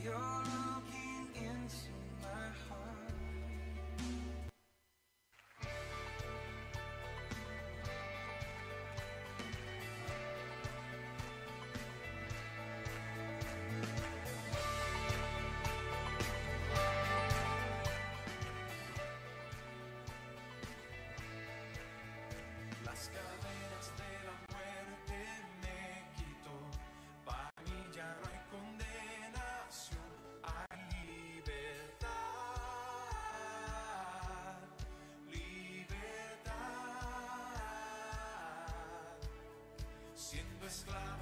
you're looking into my heart. Las cadenas de la muerte me quitó, para mí ya no hay condenación, hay libertad, libertad, siendo esclavo